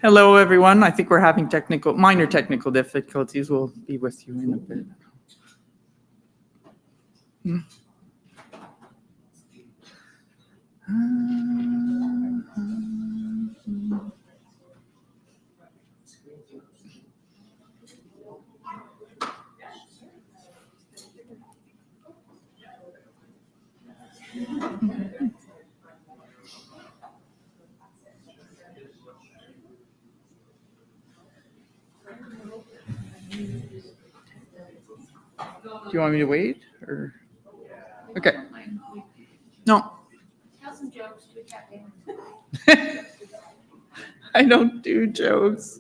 Hello, everyone. I think we're having minor technical difficulties. We'll be with you in a bit. Do you want me to wait or? Okay. No. Tell some jokes. We kept in. I don't do jokes.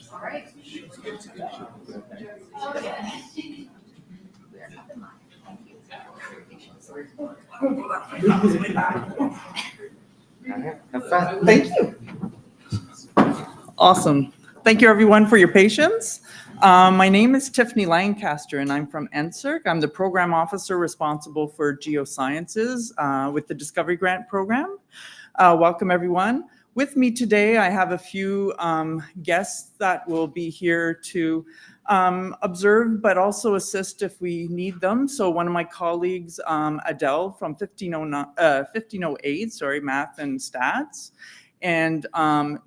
All right. Have fun. Thank you. Awesome. Thank you, everyone, for your patience. My name is Tiffany Lancaster, and I'm from NSERC. I'm the program officer responsible for geosciences with the Discovery Grant Program. Welcome, everyone. With me today, I have a few guests that will be here to observe, but also assist if we need them. So one of my colleagues, Adele from 1508, Math and Stats, and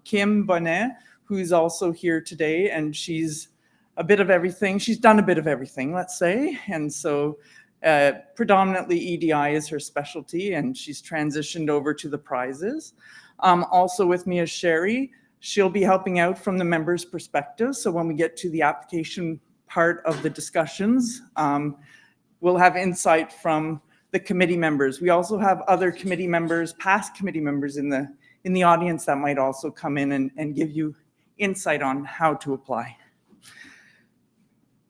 Kim Bonnet, who's also here today, and she's a bit of everything. She's done a bit of everything, let's say, and so predominantly EDI is her specialty, and she's transitioned over to the prizes. Also with me is Sherry. She'll be helping out from the members' perspective. So when we get to the application part of the discussions, we'll have insight from the committee members. We also have other committee members, past committee members in the audience that might also come in and give you insight on how to apply.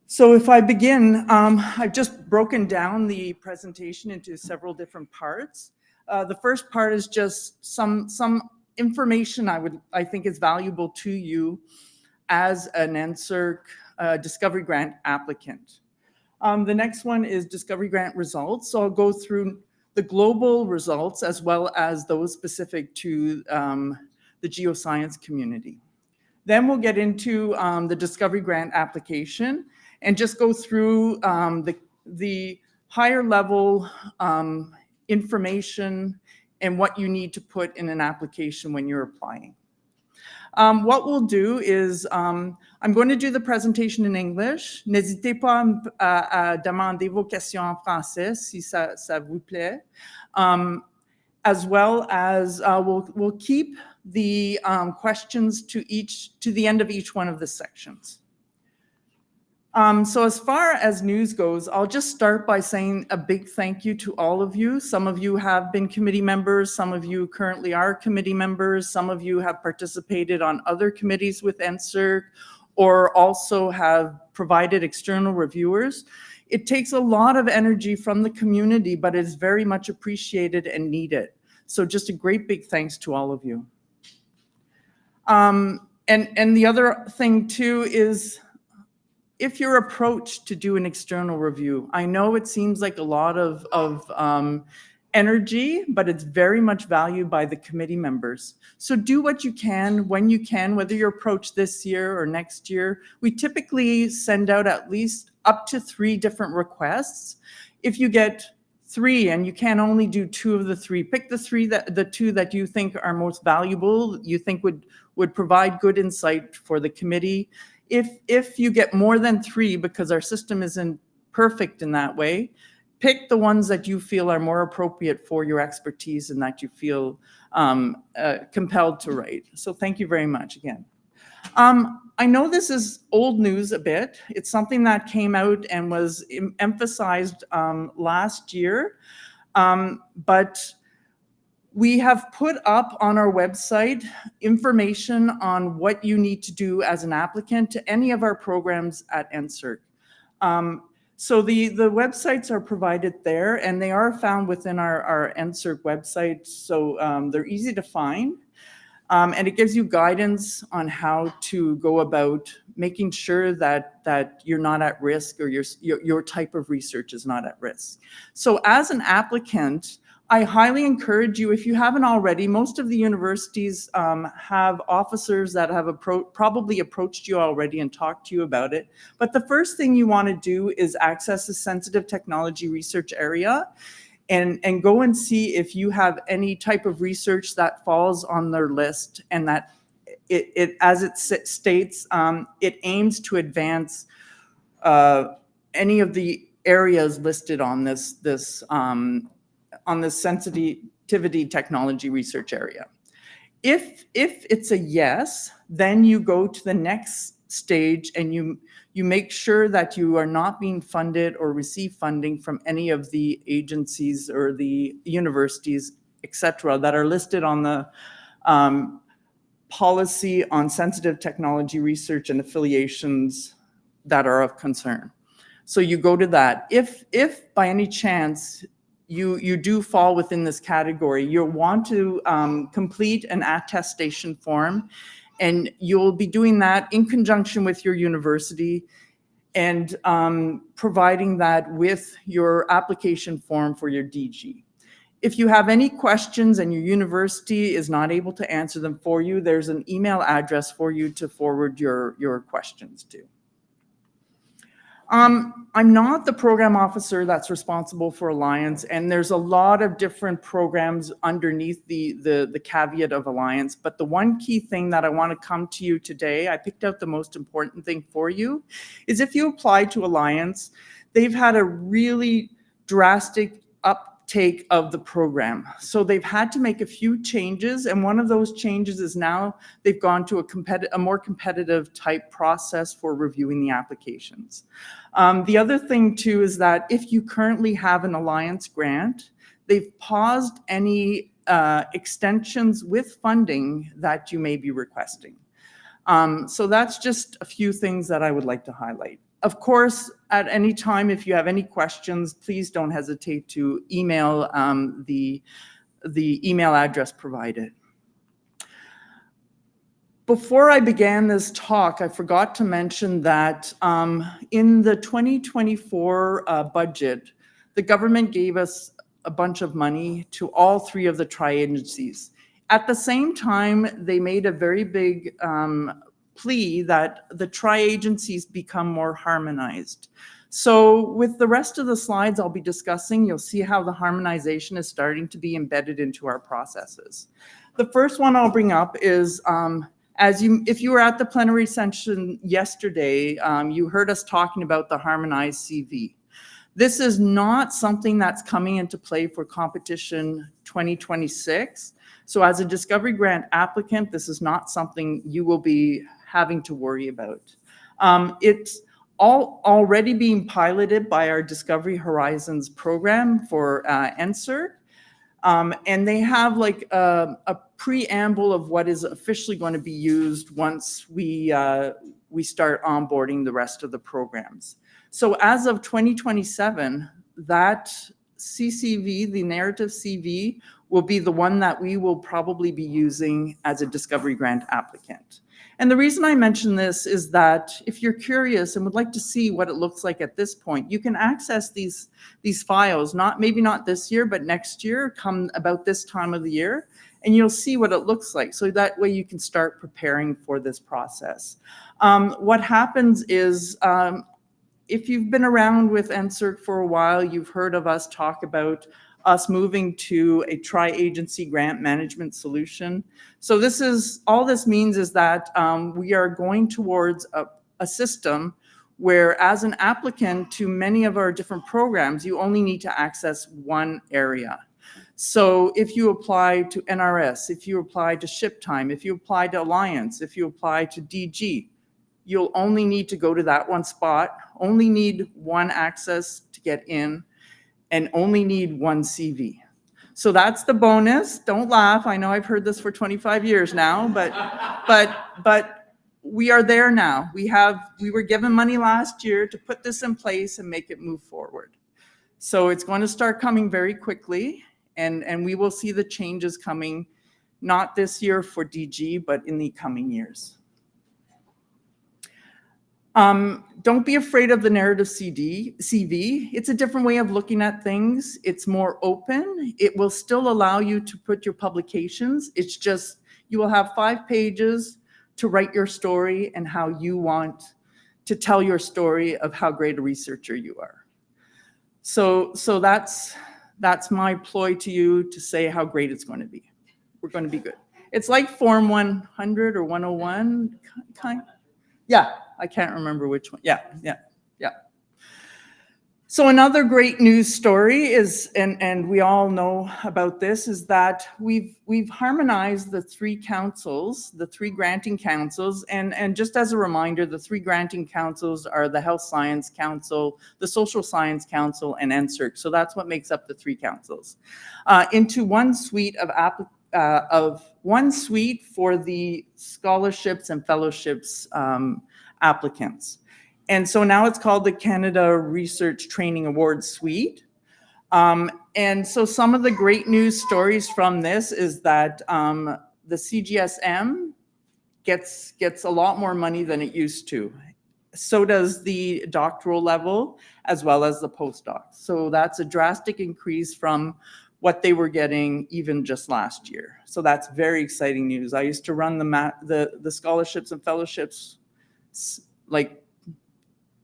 So if I begin, I've just broken down the presentation into several different parts. The first part is just some information I think is valuable to you as an NSERC Discovery Grant applicant. The next one is Discovery Grant results. So I'll go through the global results as well as those specific to the geoscience community. Then we'll get into the Discovery Grant application and just go through the higher level information and what you need to put in an application when you're applying. What we'll do is, I'm going to do the presentation in English. N'hésitez pas à demander vos questions en français si ça vous plaît. As well as we'll keep the questions to the end of each one of the sections. So as far as news goes, I'll just start by saying a big thank you to all of you. Some of you have been committee members. Some of you currently are committee members. Some of you have participated on other committees with NSERC or also have provided external reviewers. It takes a lot of energy from the community, but it's very much appreciated and needed. So just a great big thanks to all of you. And the other thing too is, if you're approached to do an external review, I know it seems like a lot of energy, but it's very much valued by the committee members. So do what you can, when you can, whether you're approached this year or next year. We typically send out at least up to 3 different requests. If you get 3 and you can only do 2 of the 3, pick the 2 that you think are most valuable, you think would provide good insight for the committee. If you get more than 3, because our system isn't perfect in that way, pick the ones that you feel are more appropriate for your expertise and that you feel compelled to write. So thank you very much again. I know this is old news a bit. It's something that came out and was emphasized last year, but we have put up on our website information on what you need to do as an applicant to any of our programs at NSERC. So the websites are provided there, and they are found within our NSERC website, so they're easy to find. And it gives you guidance on how to go about making sure that you're not at risk, or your type of research is not at risk. So as an applicant, I highly encourage you, if you haven't already, most of the universities have officers that have probably approached you already and talked to you about it. But the first thing you want to do is access the sensitive technology research area and go and see if you have any type of research that falls on their list, and that it as it states, it aims to advance any of the areas listed on this sensitivity technology research area. If it's a yes, then you go to the next stage and you make sure that you are not being funded or receive funding from any of the agencies or the universities, etc., that are listed on the policy on sensitive technology research and affiliations that are of concern. So you go to that. If by any chance you do fall within this category, you'll want to complete an attestation form, and you'll be doing that in conjunction with your university and providing that with your application form for your DG. If you have any questions and your university is not able to answer them for you, there's an email address for you to forward your questions to. I'm not the program officer that's responsible for Alliance, and there's a lot of different programs underneath the caveat of Alliance. But the one key thing that I want to come to you today, I picked out the most important thing for you, is if you apply to Alliance, they've had a really drastic uptake of the program. So they've had to make a few changes, and one of those changes is now they've gone to a more competitive type process for reviewing the applications. The other thing too is that if you currently have an Alliance grant, they've paused any extensions with funding that you may be requesting. So that's just a few things that I would like to highlight. Of course, at any time, if you have any questions, please don't hesitate to email the email address provided. Before I began this talk, I forgot to mention that in the 2024 budget, the government gave us a bunch of money to all three of the tri-agencies. At the same time, they made a very big plea that the tri-agencies become more harmonized. So with the rest of the slides I'll be discussing, you'll see how the harmonization is starting to be embedded into our processes. The first one I'll bring up is if you were at the plenary session yesterday, you heard us talking about the harmonized CV. This is not something that's coming into play for competition 2026. So as a discovery grant applicant, this is not something you will be having to worry about. It's already being piloted by our Discovery Horizons program for NSERC. And they have like a preamble of what is officially going to be used once we start onboarding the rest of the programs. So as of 2027, that CCV, the narrative CV, will be the one that we will probably be using as a discovery grant applicant. And the reason I mention this is that if you're curious and would like to see what it looks like at this point, you can access these files, maybe not this year, but next year, come about this time of the year, and you'll see what it looks like. So that way you can start preparing for this process. What happens is, if you've been around with NSERC for a while, you've heard of us talk about us moving to a tri-agency grant management solution. So all this means is that we are going towards a system where, as an applicant to many of our different programs, you only need to access one area. So if you apply to NRS, if you apply to ShipTime, if you apply to Alliance, if you apply to DG, you'll only need to go to that one spot, only need one access to get in, and only need one CV. So that's the bonus. Don't laugh. I know I've heard this for 25 years now, but we are there now. We were given money last year to put this in place and make it move forward. So it's going to start coming very quickly, and we will see the changes coming, not this year for DG, but in the coming years. Don't be afraid of the narrative CV. It's a different way of looking at things. It's more open. It will still allow you to put your publications. It's just, you will have 5 pages to write your story and how you want to tell your story of how great a researcher you are. So that's my ploy to you, to say how great it's going to be. We're going to be good. It's like Form 100 or 101 kind. Yeah, I can't remember which one. Yeah. So another great news story is, and we all know about this, is that we've harmonized the 3 councils, the 3 granting councils, and just as a reminder, the 3 granting councils are the Health Science Council, the Social Science Council, and NSERC. So that's what makes up the 3 councils, into one suite of one suite for the scholarships and fellowships applicants. And so now it's called the Canada Research Training Awards Suite. And so some of the great news stories from this is that the CGSM gets a lot more money than it used to. So does the doctoral level, as well as the postdoc. So that's a drastic increase from what they were getting even just last year. So that's very exciting news. I used to run the scholarships and fellowships like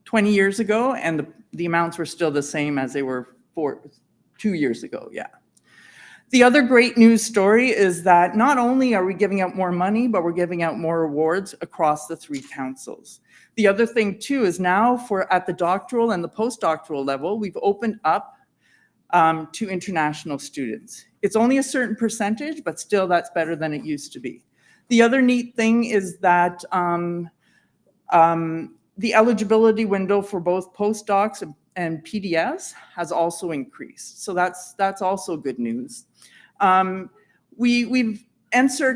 20 years ago, and the amounts were still the same as they were 2 years ago, yeah. The other great news story is that not only are we giving out more money, but we're giving out more awards across the 3 councils. The other thing too is now at the doctoral and the postdoctoral level, we've opened up to international students. It's only a certain percentage, but still that's better than it used to be. The other neat thing is that the eligibility window for both postdocs and PDS has also increased. So that's also good news. NSERC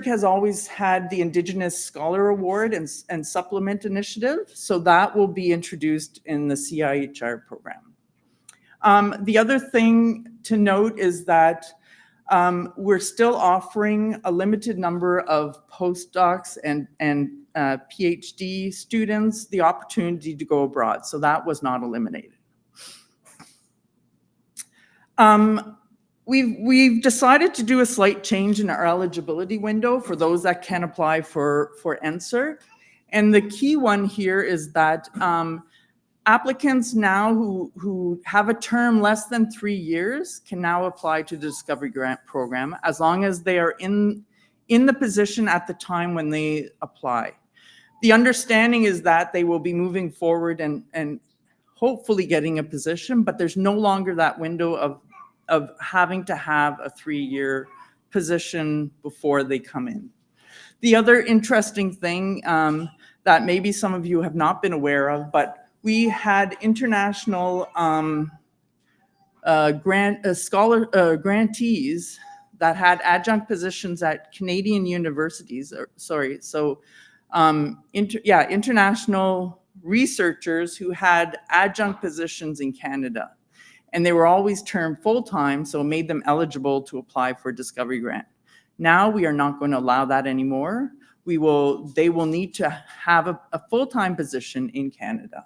has always had the Indigenous Scholar Award and Supplement Initiative. So that will be introduced in the CIHR program. The other thing to note is that we're still offering a limited number of postdocs and PhD students the opportunity to go abroad. So that was not eliminated. We've decided to do a slight change in our eligibility window for those that can apply for NSERC. And the key one here is that applicants now who have a term less than 3 years can now apply to the Discovery Grant Program as long as they are in the position at the time when they apply. The understanding is that they will be moving forward and hopefully getting a position, but there's no longer that window of having to have a 3-year position before they come in. The other interesting thing that maybe some of you have not been aware of, but we had international grantees that had adjunct positions at Canadian universities. International researchers who had adjunct positions in Canada. And they were always termed full-time, so it made them eligible to apply for a Discovery Grant. Now we are not going to allow that anymore. They will need to have a full-time position in Canada.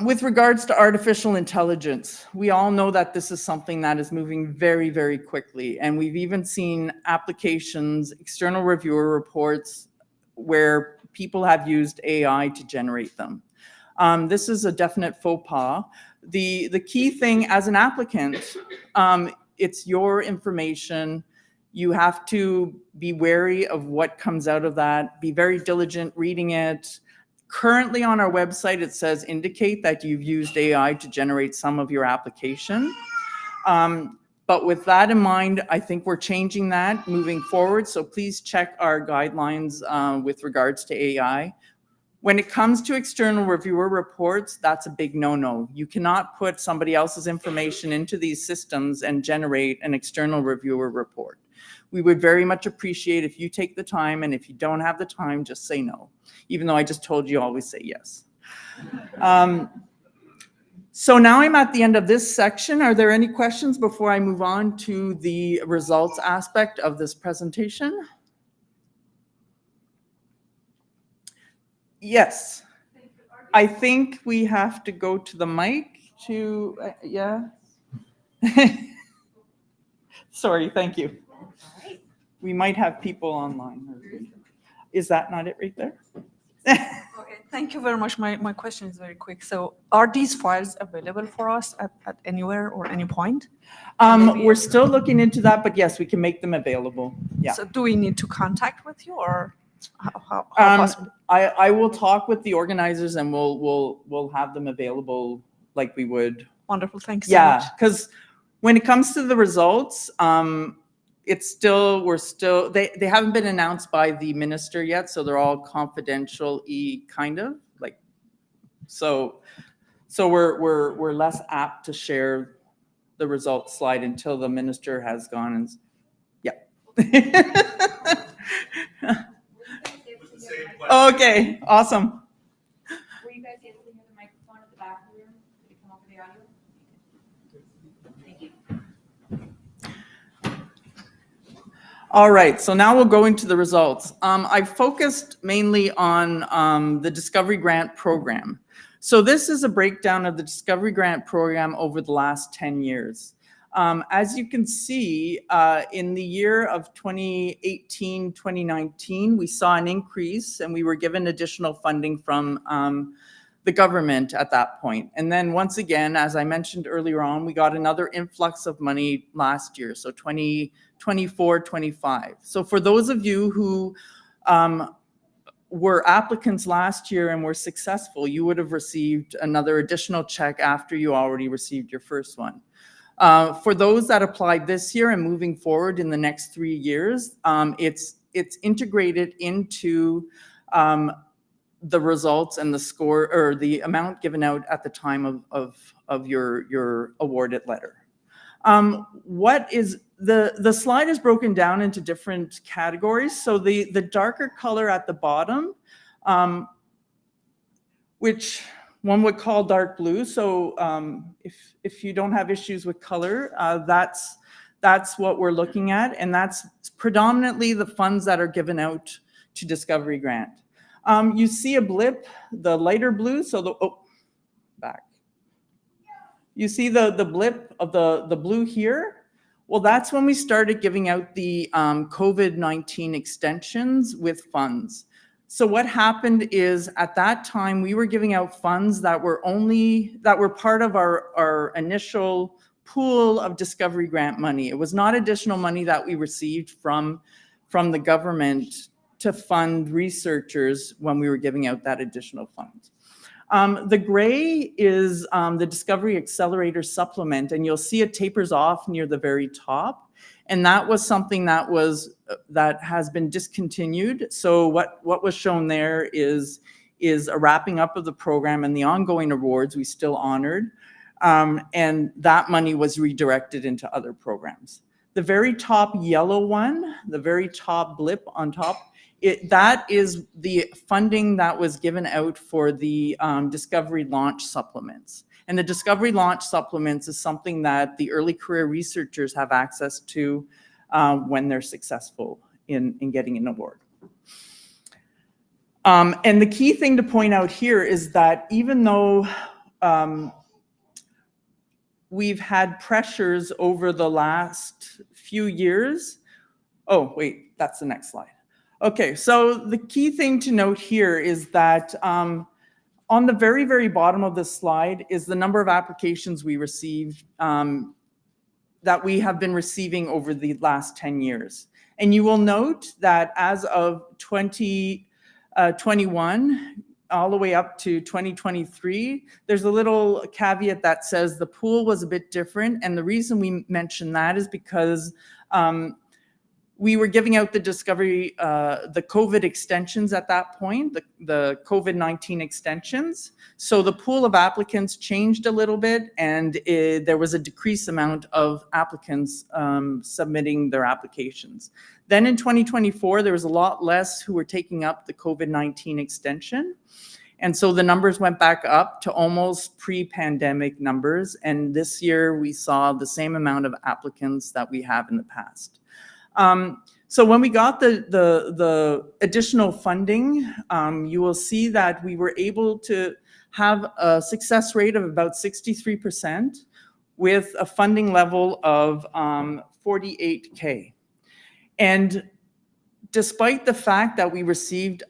With regards to artificial intelligence, we all know that this is something that is moving very, very quickly. And we've even seen applications, external reviewer reports, where people have used AI to generate them. This is a definite faux pas. The key thing as an applicant, it's your information. You have to be wary of what comes out of that, be very diligent reading it, Currently on our website, it says indicate that you've used AI to generate some of your application. But with that in mind, I think we're changing that moving forward. So please check our guidelines with regards to AI. When it comes to external reviewer reports, that's a big no-no. You cannot put somebody else's information into these systems and generate an external reviewer report. We would very much appreciate if you take the time, and if you don't have the time, just say no. Even though I just told you always say yes. So now I'm at the end of this section. Are there any questions before I move on to the results aspect of this presentation? Yes. I think we have to go to the mic to, yeah. Sorry, thank you. We might have people online. Is that not it right there? Okay, thank you very much. My question is very quick. So are these files available for us at anywhere or any point? We're still looking into that, but yes, we can make them available. Yeah. So do we need to contact with you, or how possible? I will talk with the organizers, and we'll have them available like we would. Wonderful, thanks so much. Yeah, because when it comes to the results, they haven't been announced by the minister yet, so they're all confidential-y kind of like. So we're less apt to share the results slide until the minister has gone and Okay, awesome. Were you guys able to hear the microphone at the back of the room? Did it come over the audio? Thank you. All right, so now we'll go into the results. I focused mainly on the Discovery Grant Program. So this is a breakdown of the Discovery Grant Program over the last 10 years. As you can see, in the year of 2018, 2019, we saw an increase, and we were given additional funding from the government at that point. And then once again, as I mentioned earlier on, we got another influx of money last year, so 2024, 25. So for those of you who were applicants last year and were successful, you would have received another additional check after you already received your first one. For those that applied this year and moving forward in the next 3 years, it's integrated into the results and the score, or the amount given out at the time of your awarded letter. What is the slide is broken down into different categories. So the darker color at the bottom, which one would call dark blue. So if you don't have issues with color, that's what we're looking at, and that's predominantly the funds that are given out to Discovery Grant. You see a blip, the lighter blue. So back. You see the blip of the blue here. Well, that's when we started giving out the COVID-19 extensions with funds. So what happened is at that time, we were giving out funds that were part of our initial pool of Discovery Grant money. It was not additional money that we received from the government to fund researchers when we were giving out that additional fund. The gray is the Discovery Accelerator Supplement, and you'll see it tapers off near the very top. And that was something that has been discontinued. So what was shown there is a wrapping up of the program, and the ongoing awards we still honored. And that money was redirected into other programs. The very top yellow one, the very top blip on top, that is the funding that was given out for the Discovery Launch Supplements. And the Discovery Launch Supplements is something that the early career researchers have access to when they're successful in getting an award. And the key thing to point out here is that even though we've had pressures over the last few years, oh, wait, that's the next slide. Okay, so the key thing to note here is that on the very, very bottom of this slide is the number of applications we received that we have been receiving over the last 10 years. And you will note that as of 2021, all the way up to 2023, there's a little caveat that says the pool was a bit different. And the reason we mention that is because we were giving out the discovery, the COVID extensions at that point, the COVID-19 extensions. So the pool of applicants changed a little bit, and there was a decreased amount of applicants submitting their applications. Then in 2024, there was a lot less who were taking up the COVID-19 extension. And so the numbers went back up to almost pre-pandemic numbers. And this year we saw the same amount of applicants that we have in the past. So when we got the additional funding, you will see that we were able to have a success rate of about 63% with a funding level of 48K. And despite the fact that we received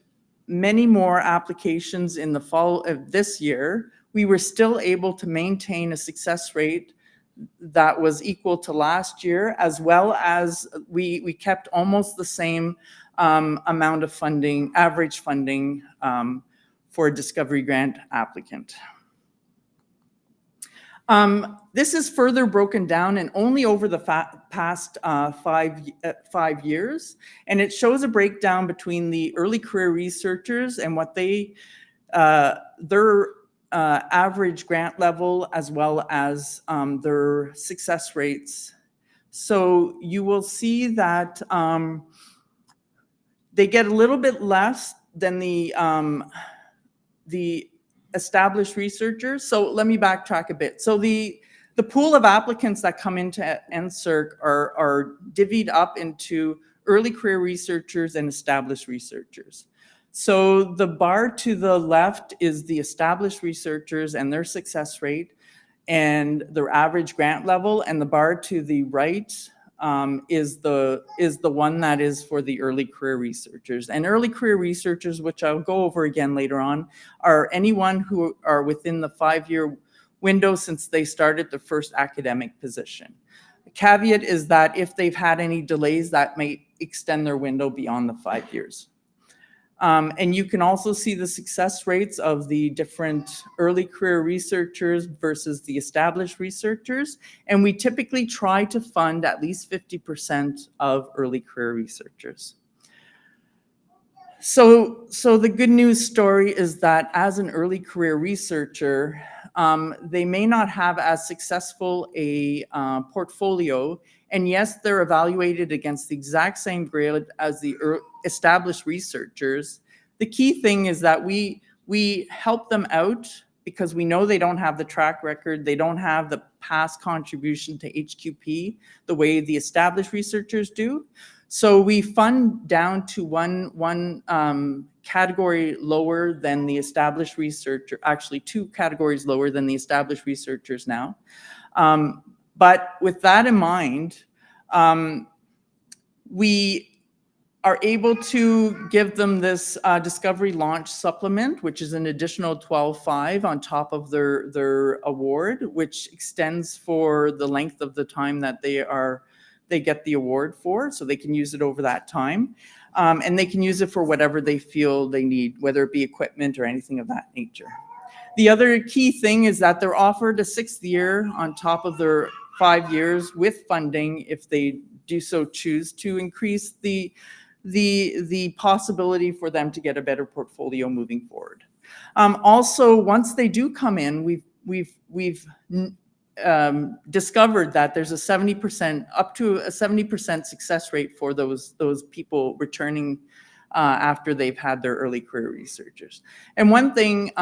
many more applications in the fall of this year, we were still able to maintain a success rate that was equal to last year, as well as we kept almost the same amount of funding, average funding for a discovery grant applicant. This is further broken down and only over the past 5 years, and it shows a breakdown between the early career researchers and what their average grant level, as well as their success rates. So you will see that they get a little bit less than the established researchers. So let me backtrack a bit. So the pool of applicants that come into NSERC are divvied up into early career researchers and established researchers. So the bar to the left is the established researchers and their success rate and their average grant level, and the bar to the right is the one that is for the early career researchers. And early career researchers, which I'll go over again later on, are anyone who are within the 5-year window since they started their first academic position. The caveat is that if they've had any delays, that may extend their window beyond the 5 years. And you can also see the success rates of the different early career researchers versus the established researchers. And we typically try to fund at least 50% of early career researchers. So the good news story is that as an early career researcher, they may not have as successful a portfolio. And yes, they're evaluated against the exact same grade as the established researchers. The key thing is that we help them out because we know they don't have the track record, they don't have the past contribution to HQP the way the established researchers do. So we fund down to one category lower than the established researcher, actually 2 categories lower than the established researchers now. But with that in mind, we are able to give them this Discovery Launch Supplement, which is an additional 12.5 on top of their award, which extends for the length of the time that they get the award for, so they can use it over that time. And they can use it for whatever they feel they need, whether it be equipment or anything of that nature. The other key thing is that they're offered a 6th year on top of their 5 years with funding if they do so choose to increase the possibility for them to get a better portfolio moving forward. Also, once they do come in, we've discovered that there's a 70%, up to a 70% success rate for those people returning after they've had their early career researchers. And one thing,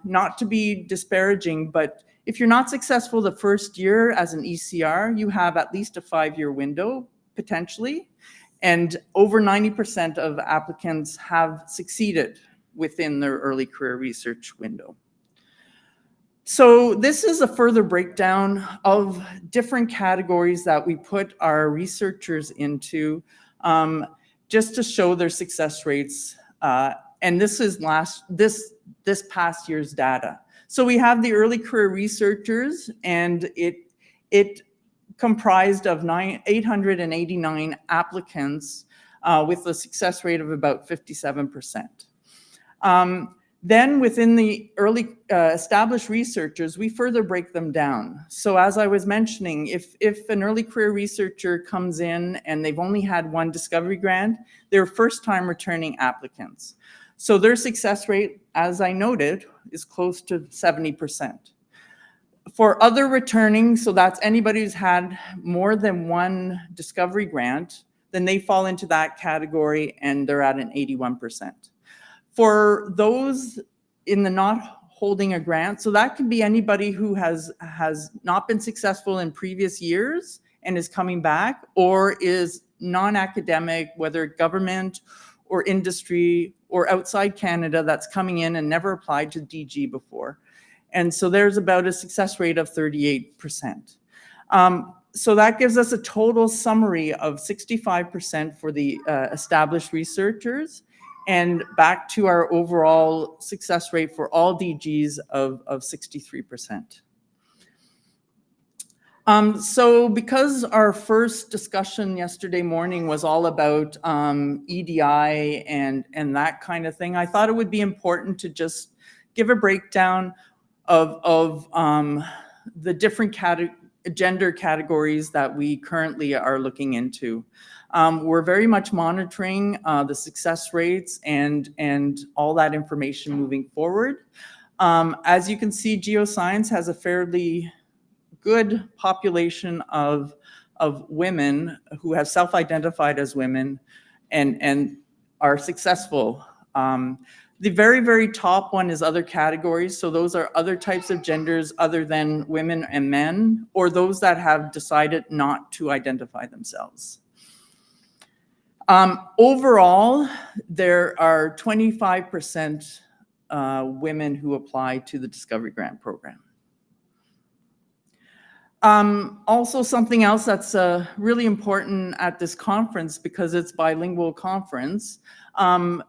not to be disparaging, but if you're not successful the first year as an ECR, you have at least a 5-year window potentially. And over 90% of applicants have succeeded within their early career research window. So this is a further breakdown of different categories that we put our researchers into just to show their success rates. And this is this past year's data. So we have the early career researchers, and it comprised of 889 applicants with a success rate of about 57%. Then within the early established researchers, we further break them down. So as I was mentioning, if an early career researcher comes in and they've only had one discovery grant, they're first-time returning applicants. So their success rate, as I noted, is close to 70%. For other returning, so that's anybody who's had more than one discovery grant, then they fall into that category and they're at an 81%. For those in the not holding a grant, so that could be anybody who has not been successful in previous years and is coming back, or is non-academic, whether government or industry or outside Canada, that's coming in and never applied to DG before. And so there's about a success rate of 38%. So that gives us a total summary of 65% for the established researchers, and back to our overall success rate for all DGs of 63%. So because our first discussion yesterday morning was all about EDI and that kind of thing, I thought it would be important to just give a breakdown of the different gender categories that we currently are looking into. We're very much monitoring the success rates and all that information moving forward. As you can see, geoscience has a fairly good population of women who have self-identified as women and are successful. The very, very top one is other categories. So those are other types of genders other than women and men, or those that have decided not to identify themselves. Overall, there are 25% women who apply to the Discovery Grant Program. Also, something else that's really important at this conference, because it's bilingual conference, the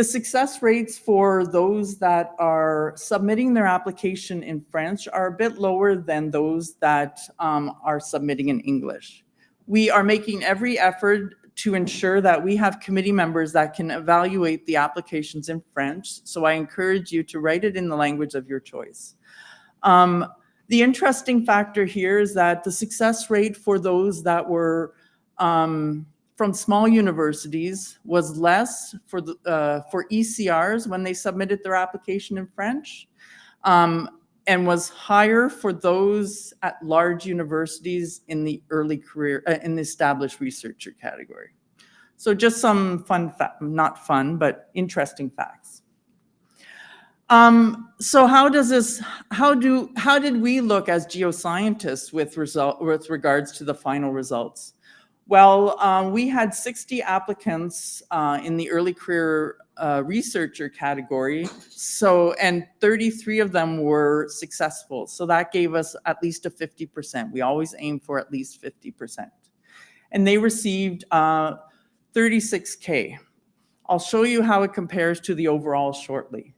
success rates for those that are submitting their application in French are a bit lower than those that are submitting in English. We are making every effort to ensure that we have committee members that can evaluate the applications in French, so I encourage you to write it in the language of your choice. The interesting factor here is that the success rate for those that were from small universities was less for ECRs when they submitted their application in French, and was higher for those at large universities in the early career, in the established researcher category. So just some fun, not fun, but interesting facts. So how did we look as geoscientists with regards to the final results? Well, we had 60 applicants in the early career researcher category, and 33 of them were successful. So that gave us at least a 50%. We always aim for at least 50%. And they received 36K. I'll show you how it compares to the overall shortly.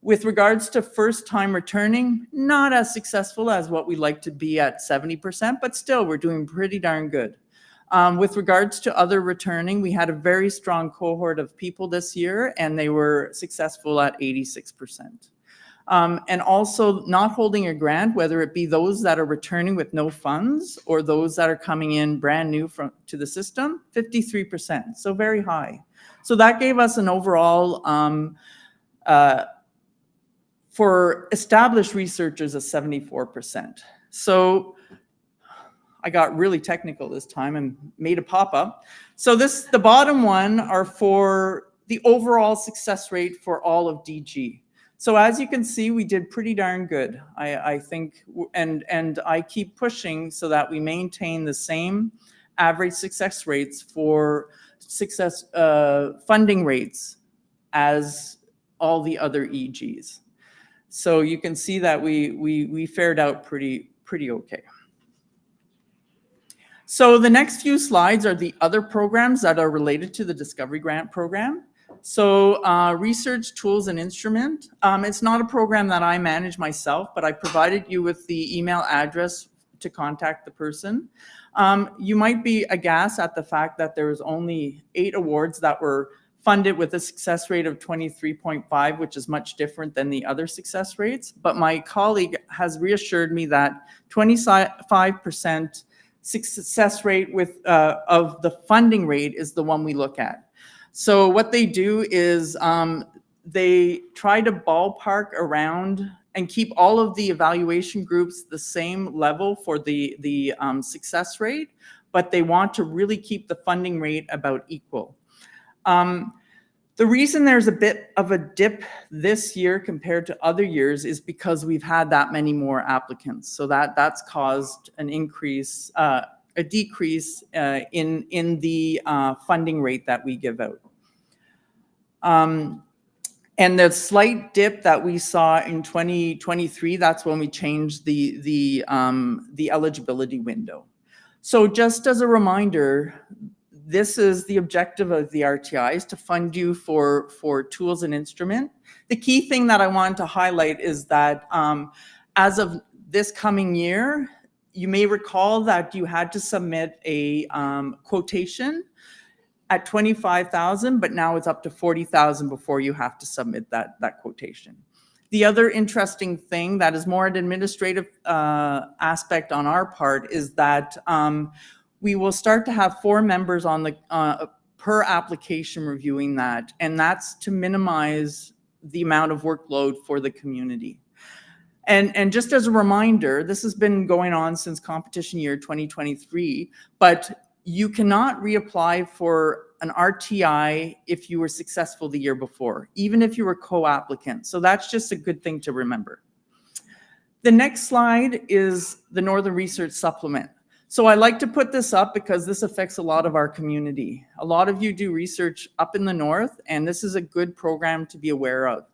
With regards to first-time returning, not as successful as what we like to be at 70%, but still we're doing pretty darn good. With regards to other returning, we had a very strong cohort of people this year, and they were successful at 86%. And also not holding a grant, whether it be those that are returning with no funds or those that are coming in brand new to the system, 53%, so very high. So that gave us an overall, for established researchers, a 74%. So I got really technical this time and made a pop-up. So the bottom one are for the overall success rate for all of DG. So as you can see, we did pretty darn good, I think, and I keep pushing so that we maintain the same average success rates for funding rates as all the other EGs. So you can see that we fared out pretty okay. So the next few slides are the other programs that are related to the Discovery Grant Program. So Research Tools and Instrument. It's not a program that I manage myself, but I provided you with the email address to contact the person. You might be aghast at the fact that there was only 8 awards that were fund it with a success rate of 23.5, which is much different than the other success rates. But my colleague has reassured me that 25% success rate of the funding rate is the one we look at. So what they do is they try to ballpark around and keep all of the evaluation groups the same level for the success rate, but they want to really keep the funding rate about equal. The reason there's a bit of a dip this year compared to other years is because we've had that many more applicants. So that's caused an increase, a decrease in the funding rate that we give out. And the slight dip that we saw in 2023, that's when we changed the eligibility window. So just as a reminder, this is the objective of the RTI, is to fund you for tools and instrument. The key thing that I wanted to highlight is that as of this coming year, you may recall that you had to submit a quotation at 25,000, but now it's up to 40,000 before you have to submit that quotation. The other interesting thing that is more an administrative aspect on our part is that we will start to have 4 members on the per application reviewing that, and that's to minimize the amount of workload for the community. And just as a reminder, this has been going on since competition year 2023, but you cannot reapply for an RTI if you were successful the year before, even if you were co-applicant. So that's just a good thing to remember. The next slide is the Northern Research Supplement. So I like to put this up because this affects a lot of our community. A lot of you do research up in the north, and this is a good program to be aware of.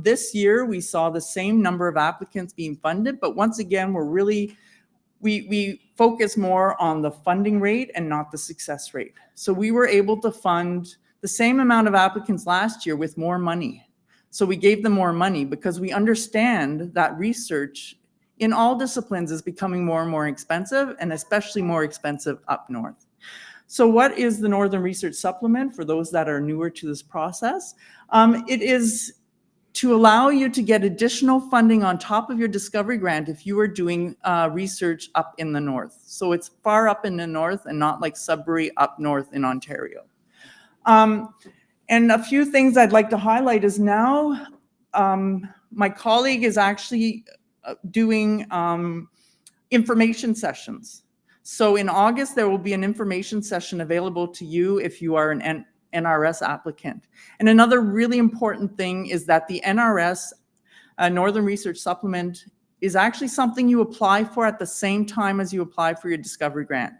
This year, we saw the same number of applicants being funded, but once again, we focus more on the funding rate and not the success rate. So we were able to fund the same amount of applicants last year with more money. So we gave them more money because we understand that research in all disciplines is becoming more and more expensive, and especially more expensive up north. So what is the Northern Research Supplement for those that are newer to this process? It is to allow you to get additional funding on top of your discovery grant if you are doing research up in the north. So it's far up in the north and not like Sudbury up north in Ontario. And a few things I'd like to highlight is now my colleague is actually doing information sessions. So in August, there will be an information session available to you if you are an NRS applicant. And another really important thing is that the NRS, Northern Research Supplement, is actually something you apply for at the same time as you apply for your discovery grant.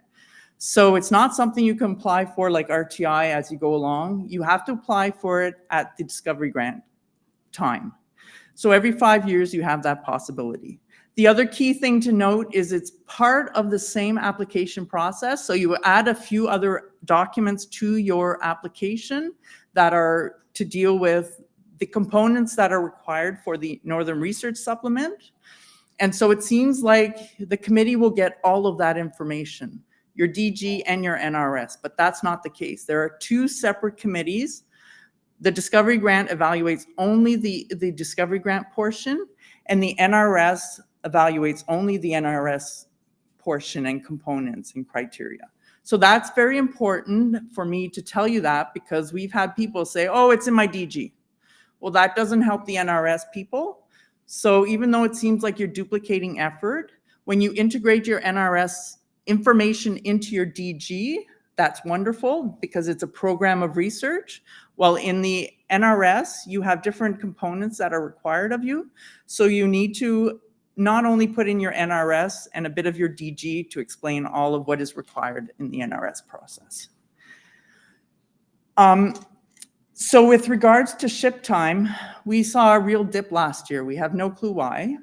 So it's not something you can apply for like RTI as you go along. You have to apply for it at the discovery grant time. So every 5 years you have that possibility. The other key thing to note is it's part of the same application process. So you add a few other documents to your application that are to deal with the components that are required for the Northern Research Supplement. And so it seems like the committee will get all of that information, your DG and your NRS, but that's not the case. There are 2 separate committees. The discovery grant evaluates only the discovery grant portion, and the NRS evaluates only the NRS portion and components and criteria. So that's very important for me to tell you that, because we've had people say, oh, it's in my DG. Well, that doesn't help the NRS people. So even though it seems like you're duplicating effort, when you integrate your NRS information into your DG, that's wonderful because it's a program of research. While in the NRS, you have different components that are required of you. So you need to not only put in your NRS and a bit of your DG to explain all of what is required in the NRS process. So with regards to ship time, we saw a real dip last year. We have no clue why.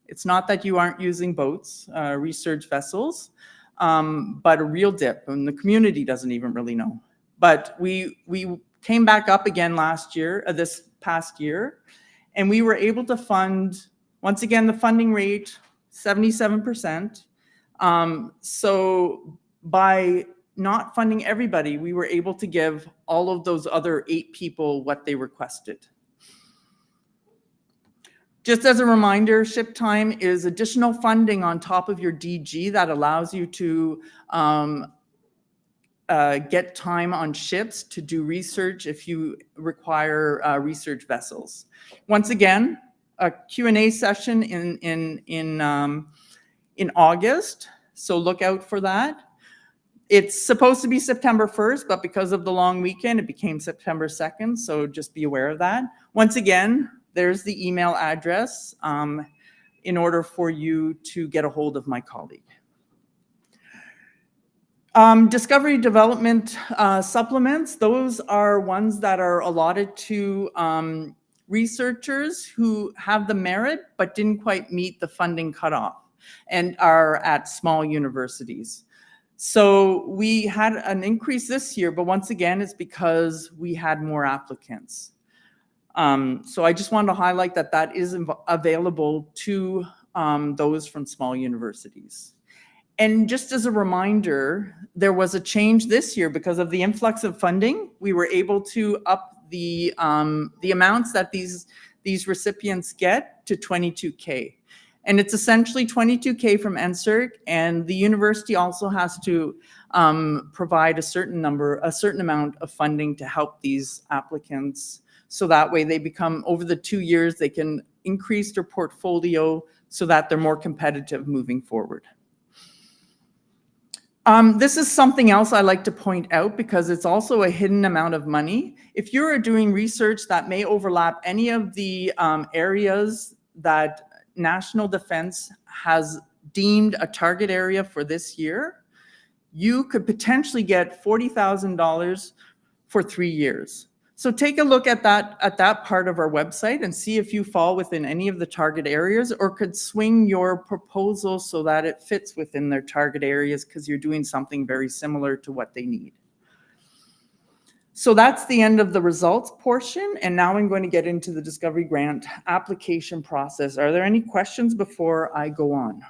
It's not that you aren't using boats, research vessels, but a real dip, and the community doesn't even really know. But we came back up again last year, this past year, and we were able to fund, once again, the funding rate, 77%. So by not funding everybody, we were able to give all of those other 8 people what they requested. Just as a reminder, ship time is additional funding on top of your DG that allows you to get time on ships to do research if you require research vessels. Once again, a Q&A session in August, so look out for that. It's supposed to be September 1st, but because of the long weekend, it became September 2nd, so just be aware of that. Once again, there's the email address in order for you to get a hold of my colleague. Discovery development supplements, those are ones that are allotted to researchers who have the merit but didn't quite meet the funding cutoff and are at small universities. So we had an increase this year, but once again, it's because we had more applicants. So I just wanted to highlight that that is available to those from small universities. And just as a reminder, there was a change this year because of the influx of funding. We were able to up the amounts that these recipients get to $22K. And it's essentially $22K from NSERC, and the university also has to provide a certain amount of funding to help these applicants. So that way they become, over the 2 years, they can increase their portfolio so that they're more competitive moving forward. This is something else I like to point out because it's also a hidden amount of money. If you're doing research that may overlap any of the areas that National Defense has deemed a target area for this year, you could potentially get $40,000 for 3 years. So take a look at that part of our website and see if you fall within any of the target areas or could swing your proposal so that it fits within their target areas because you're doing something very similar to what they need. So that's the end of the results portion. And now I'm going to get into the Discovery Grant application process. Are there any questions before I go on?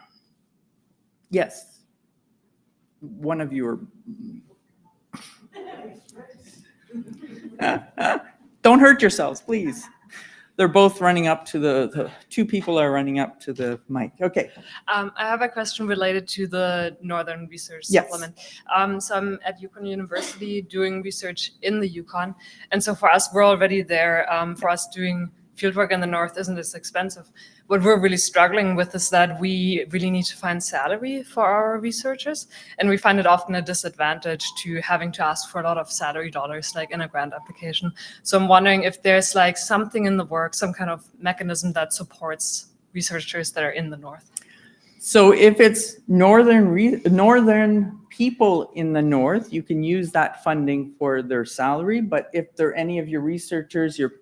Yes. One of you are... Don't hurt yourselves, please. They're both running up to the 2 people are running up to the mic. Okay. I have a question related to the Northern Research Yes. Supplement. So I'm at Yukon University doing research in the Yukon. And so for us, we're already there. For us, doing fieldwork in the North isn't as expensive. What we're really struggling with is that we really need to find salary for our researchers. And we find it often a disadvantage to having to ask for a lot of salary dollars, like in a grant application. So I'm wondering if there's like something in the works, some kind of mechanism that supports researchers that are in the North. So if it's northern people in the North, you can use that funding for their salary. But if there are any of your researchers, your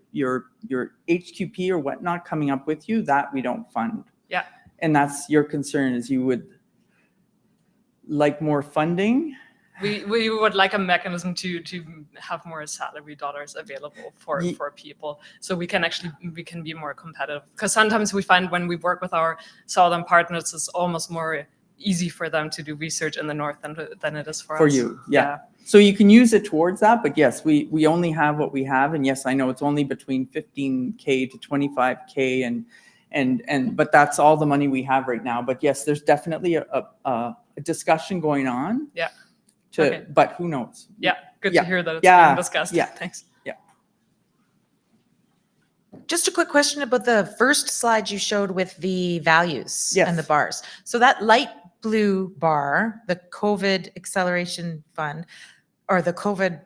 HQP or whatnot coming up with you, that we don't fund. Yeah. And that's your concern, is you would like more funding? We would like a mechanism to have more salary dollars available for people, so we can be more competitive. Because sometimes we find when we work with our southern partners, it's almost more easy for them to do research in the North than it is for us. For you, yeah. So you can use it towards that, but yes, we only have what we have, and yes, I know it's only between $15K to $25K, but that's all the money we have right now. But yes, there's definitely a discussion going on. Yeah. Okay. But who knows? Yeah, good to hear that it's being discussed. Yeah. Thanks. Yeah. Just a quick question about the first slide you showed with the values Yes. and the bars. So that light blue bar, the COVID Acceleration Fund, or the COVID,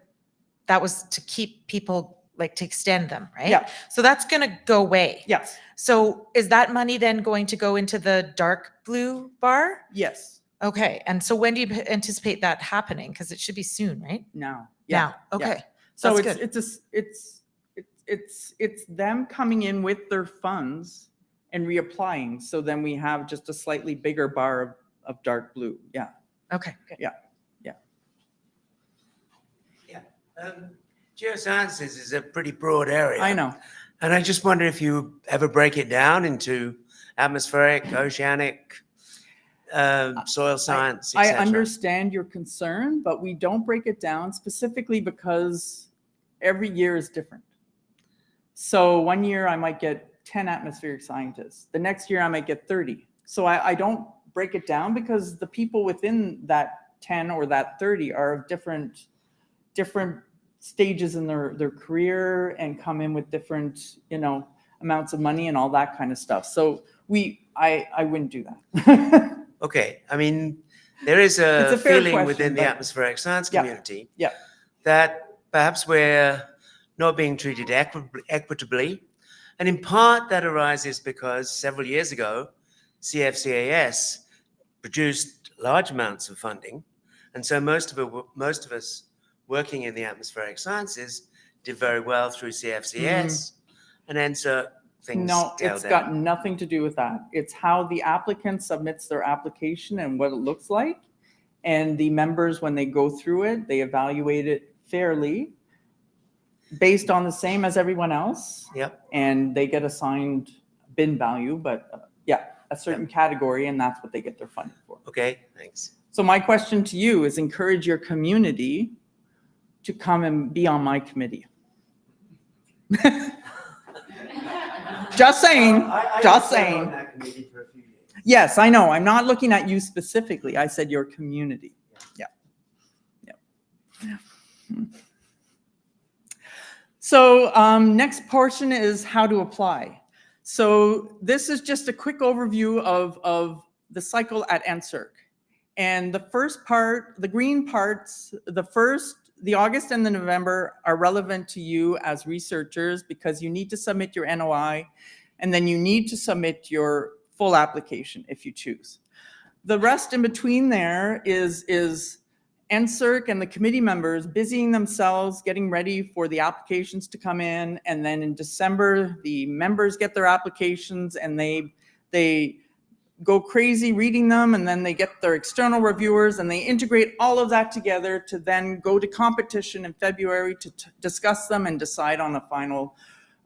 that was to keep people, like to extend them, right? Yeah. So that's going to go away. Yes. So is that money then going to go into the dark blue bar? Yes. Okay. And so when do you anticipate that happening? Because it should be soon, right? Now. Now. Okay. Yeah. So That's it's them coming in with their funds and reapplying. So then we have just a slightly bigger bar of dark blue. Yeah. Okay. Good. Yeah. Geosciences is a pretty broad area. I know. And I just wonder if you ever break it down into atmospheric, oceanic, soil science, I etc. understand your concern, but we don't break it down specifically because every year is different. So one year I might get 10 atmospheric scientists. The next year I might get 30. So I don't break it down because the people within that 10 or that 30 are of different stages in their career and come in with different, amounts of money and all that kind of stuff. So I wouldn't do that. Okay, I mean, there is It's a a fair feeling question, within the but- atmospheric science Yeah, community yeah. that perhaps we're not being treated equitably. And in part, that arises because several years ago, CFCAS produced large amounts of funding. And so most of us working in the atmospheric sciences did very well through CFCS. And NSERC things No, tailed it's down. got nothing to do with that. It's how the applicant submits their application and what it looks like. And the members, when they go through it, they evaluate it fairly based on the same as everyone else. Yep. And they get assigned bin value, but a certain category, and that's what they get their funding for. Okay, thanks. So my question to you is encourage your community to come and be on my committee. Just saying, just saying. Yes, I know. I'm not looking at you specifically. I said your community. Yeah. So next portion is how to apply. So this is just a quick overview of the cycle at NSERC. And the first part, the green parts, the August and the November are relevant to you as researchers because you need to submit your NOI and then you need to submit your full application if you choose. The rest in between there is NSERC and the committee members busying themselves, getting ready for the applications to come in. And then in December, the members get their applications and they go crazy reading them, and then they get their external reviewers and they integrate all of that together to then go to competition in February to discuss them and decide on a final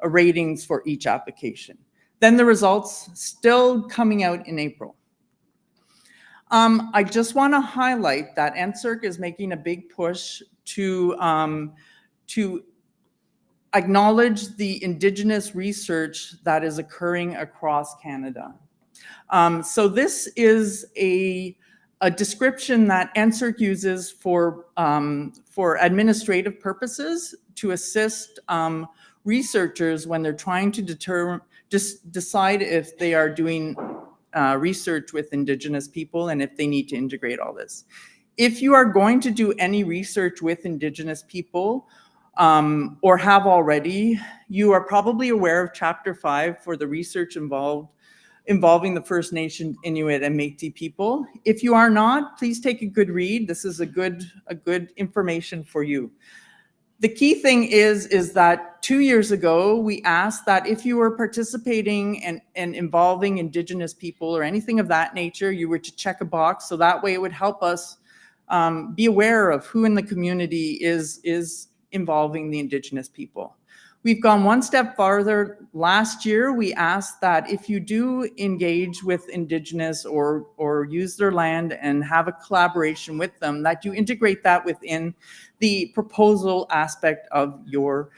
ratings for each application. Then the results still coming out in April. I just want to highlight that NSERC is making a big push to acknowledge the Indigenous research that is occurring across Canada. So this is a description that NSERC uses for administrative purposes to assist researchers when they're trying to decide if they are doing research with Indigenous people and if they need to integrate all this. If you are going to do any research with Indigenous people or have already, you are probably aware of Chapter 5 for the research involving the First Nation, Inuit, and Métis people. If you are not, please take a good read. This is a good information for you. The key thing is that 2 years ago, we asked that if you were participating and involving Indigenous people or anything of that nature, you were to check a box. So that way it would help us be aware of who in the community is involving the Indigenous people. We've gone one step farther. Last year, we asked that if you do engage with Indigenous or use their land and have a collaboration with them, that you integrate that within the proposal aspect of your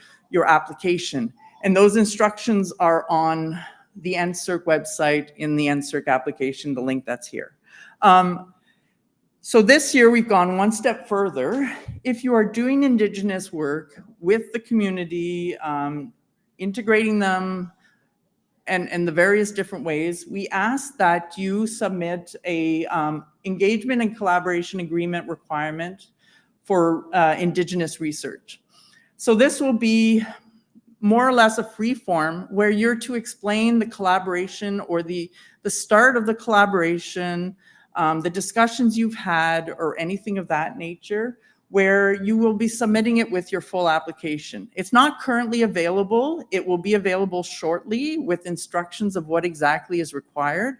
application. And those instructions are on the NSERC website in the NSERC application, the link that's here. So this year we've gone one step further. If you are doing Indigenous work with the community, integrating them and the various different ways, we ask that you submit a engagement and collaboration agreement requirement for Indigenous research. So this will be more or less a free form where you're to explain the collaboration or the start of the collaboration, the discussions you've had or anything of that nature, where you will be submitting it with your full application. It's not currently available. It will be available shortly with instructions of what exactly is required.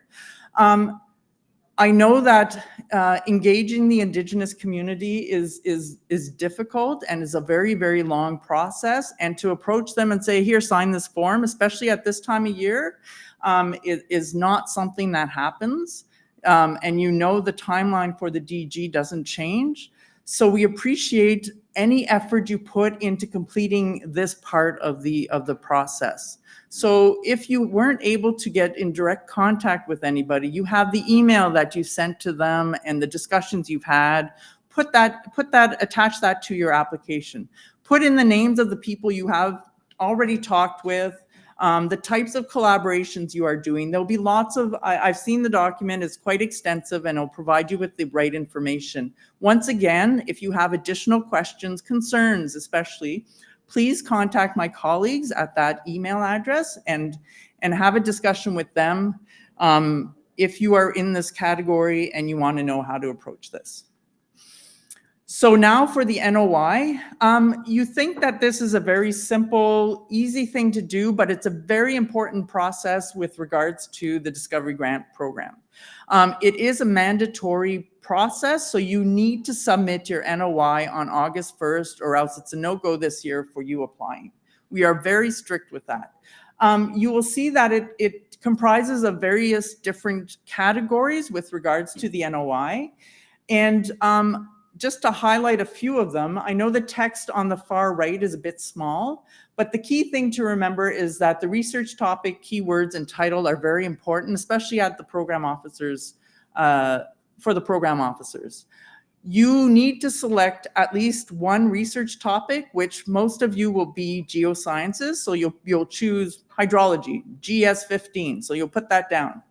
I know that engaging the Indigenous community is difficult and is a very, very long process. And to approach them and say, here, sign this form, especially at this time of year, it is not something that happens. and you know the timeline for the DG doesn't change. So we appreciate any effort you put into completing this part of the process. So if you weren't able to get in direct contact with anybody, you have the email that you sent to them and the discussions you've had. Attach that to your application. Put in the names of the people you have already talked with, the types of collaborations you are doing. There'll be lots of, I've seen the document, it's quite extensive and it'll provide you with the right information. Once again, if you have additional questions, concerns especially, please contact my colleagues at that email address and have a discussion with them if you are in this category and you want to know how to approach this. So now for the NOI, you think that this is a very simple, easy thing to do, but it's a very important process with regards to the Discovery Grant Program. It is a mandatory process, so you need to submit your NOI on August 1st or else it's a no-go this year for you applying. We are very strict with that. You will see that it comprises of various different categories with regards to the NOI. And just to highlight a few of them, I know the text on the far right is a bit small, but the key thing to remember is that the research topic, keywords, and title are very important, especially at the program officers, for the program officers. You need to select at least one research topic, which most of you will be geosciences, so you'll choose hydrology, GS15, so you'll put that down.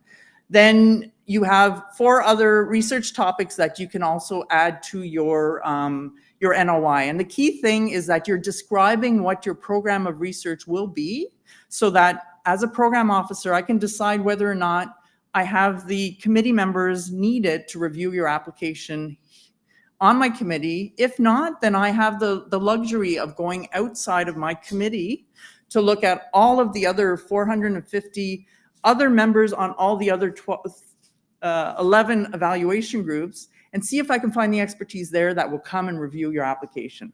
Then you have 4 other research topics that you can also add to your NOI. And the key thing is that you're describing what your program of research will be so that as a program officer, I can decide whether or not I have the committee members needed to review your application on my committee. If not, then I have the luxury of going outside of my committee to look at all of the other 450 other members on all the other 11 evaluation groups and see if I can find the expertise there that will come and review your application.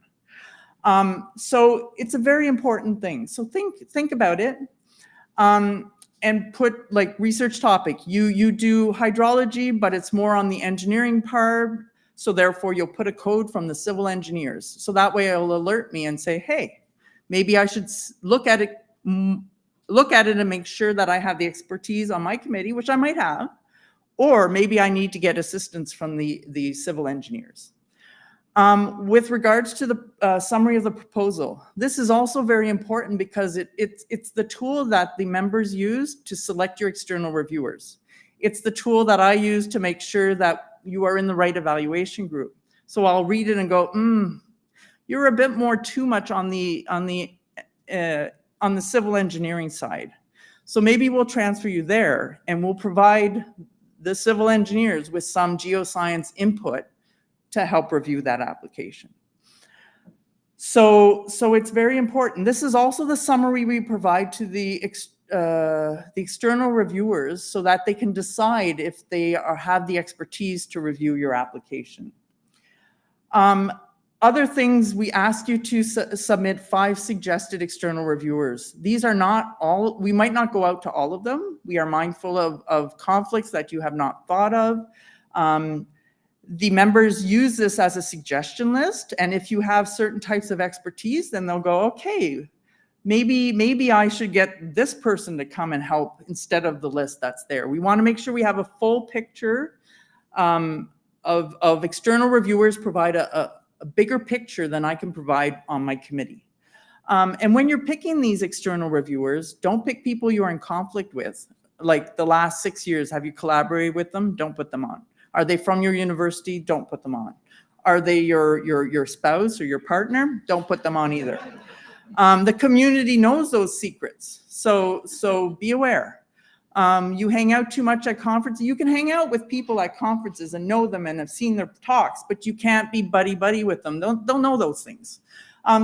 So it's a very important thing. So think about it and put like research topic. You do hydrology, but it's more on the engineering part. So therefore you'll put a code from the civil engineers. So that way it'll alert me and say, hey, maybe I should look at it and make sure that I have the expertise on my committee, which I might have, or maybe I need to get assistance from the civil engineers. With regards to the summary of the proposal, this is also very important because it's the tool that the members use to select your external reviewers. It's the tool that I use to make sure that you are in the right evaluation group. So I'll read it and go, you're a bit more too much on the civil engineering side. So maybe we'll transfer you there and we'll provide the civil engineers with some geoscience input to help review that application. So it's very important. This is also the summary we provide to the external reviewers so that they can decide if they have the expertise to review your application. Other things, we ask you to submit 5 suggested external reviewers. These are not all, we might not go out to all of them. We are mindful of conflicts that you have not thought of. The members use this as a suggestion list. And if you have certain types of expertise, then they'll go, okay, maybe I should get this person to come and help instead of the list that's there. We want to make sure we have a full picture of external reviewers, provide a bigger picture than I can provide on my committee. And when you're picking these external reviewers, don't pick people you're in conflict with. Like the last 6 years, have you collaborated with them? Don't put them on. Are they from your university? Don't put them on. Are they your spouse or your partner? Don't put them on either. The community knows those secrets, so be aware. You hang out too much at conferences. You can hang out with people at conferences and know them and have seen their talks, but you can't be buddy-buddy with them. They'll know those things.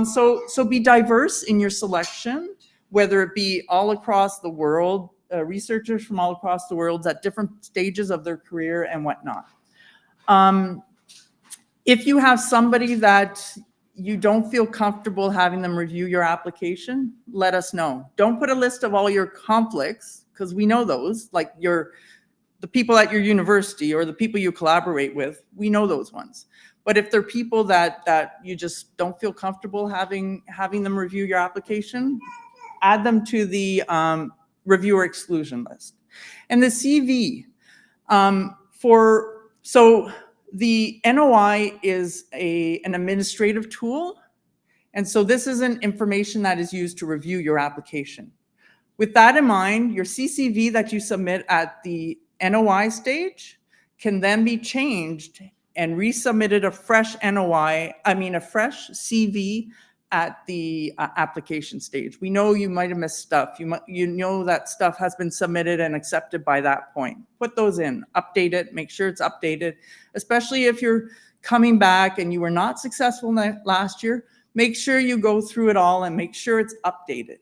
So be diverse in your selection, whether it be all across the world, researchers from all across the world at different stages of their career and whatnot. If you have somebody that you don't feel comfortable having them review your application, let us know. Don't put a list of all your conflicts, because we know those, like the the people at your university or the people you collaborate with, we know those ones. But if they're people that you just don't feel comfortable having them review your application, add them to the reviewer exclusion list. And the CV, so the NOI is an administrative tool. And so this isn't information that is used to review your application. With that in mind, your CCV that you submit at the NOI stage can then be changed and resubmitted a fresh CV at the application stage. We know you might have missed stuff. You know that stuff has been submitted and accepted by that point. Put those in, update it, make sure it's updated, especially if you're coming back and you were not successful last year. Make sure you go through it all and make sure it's updated.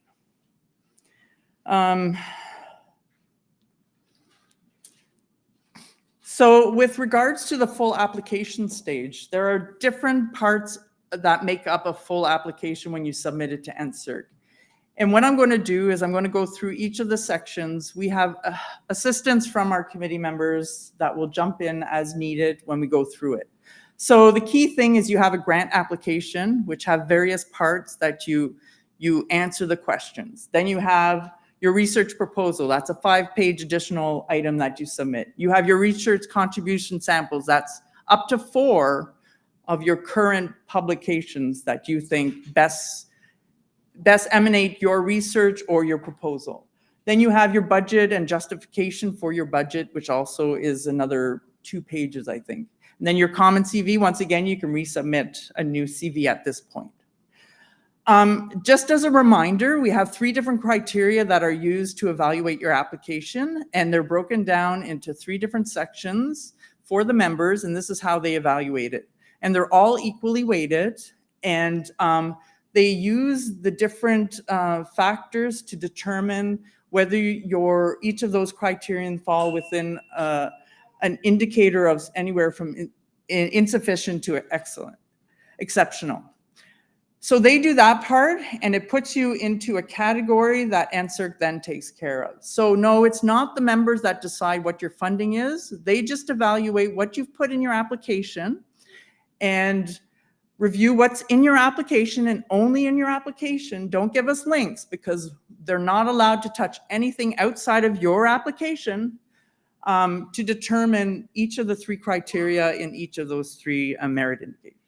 So with regards to the full application stage, there are different parts that make up a full application when you submit it to NSERC. And what I'm going to do is I'm going to go through each of the sections. We have assistance from our committee members that will jump in as needed when we go through it. So the key thing is you have a grant application, which have various parts that you answer the questions. Then you have your research proposal. That's a 5-page additional item that you submit. You have your research contribution samples. That's up to 4 of your current publications that you think best emanate your research or your proposal. Then you have your budget and justification for your budget, which also is another 2 pages, I think. And then your common CV, once again, you can resubmit a new CV at this point. Just as a reminder, we have 3 different criteria that are used to evaluate your application, and they're broken down into 3 different sections for the members, and this is how they evaluate it. And they're all equally weighted, and they use the different factors to determine whether each of those criterion fall within an indicator of anywhere from insufficient to excellent, exceptional. So they do that part, and it puts you into a category that NSERC then takes care of. So no, it's not the members that decide what your funding is. They just evaluate what you've put in your application and review what's in your application and only in your application. Don't give us links because they're not allowed to touch anything outside of your application to determine each of the 3 criteria in each of those 3 merit indicators.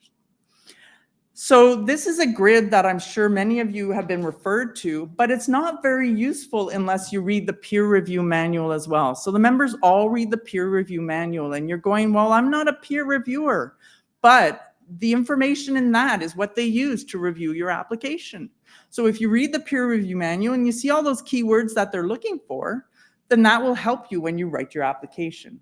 So this is a grid that I'm sure many of you have been referred to, but it's not very useful unless you read the peer review manual as well. So the members all read the peer review manual, and you're going, well, I'm not a peer reviewer, but the information in that is what they use to review your application. So if you read the peer review manual and you see all those keywords that they're looking for, then that will help you when you write your application.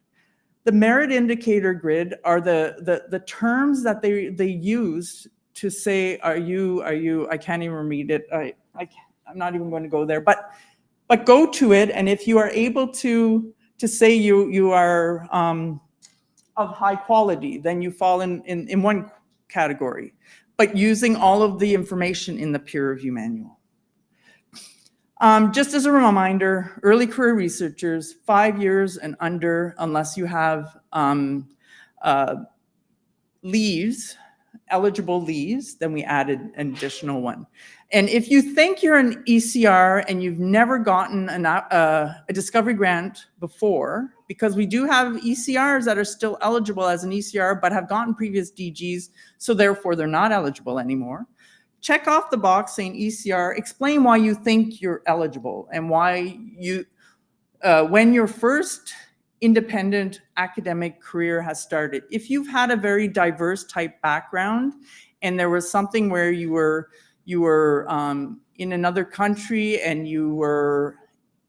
The merit indicator grid are the terms that they use to say, are you, I can't even read it. I'm not even going to go there, but go to it. And if you are able to say you are of high quality, then you fall in one category, but using all of the information in the peer review manual. Just as a reminder, early career researchers, 5 years and under, unless you have leaves, eligible leaves, then we added an additional one. And if you think you're an ECR and you've never gotten a discovery grant before, because we do have ECRs that are still eligible as an ECR but have gotten previous DGs, so therefore they're not eligible anymore. Check off the box saying ECR, explain why you think you're eligible and why you, when your first independent academic career has started. If you've had a very diverse type background and there was something where you were in another country and you were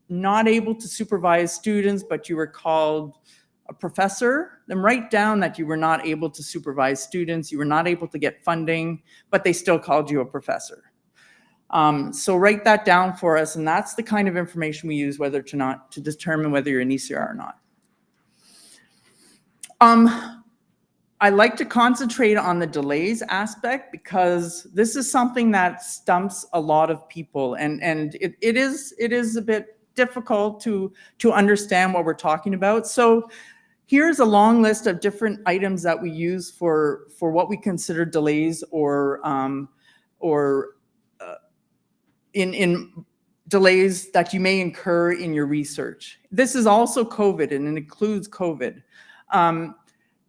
not able to supervise students, but you were called a professor, then write down that you were not able to supervise students, you were not able to get funding, but they still called you a professor. So write that down for us, and that's the kind of information we use whether to determine whether you're an ECR or not. I like to concentrate on the delays aspect because this is something that stumps a lot of people, and it is a bit difficult to understand what we're talking about. So here's a long list of different items that we use for what we consider delays or in delays that you may incur in your research. This is also COVID, and it includes COVID. And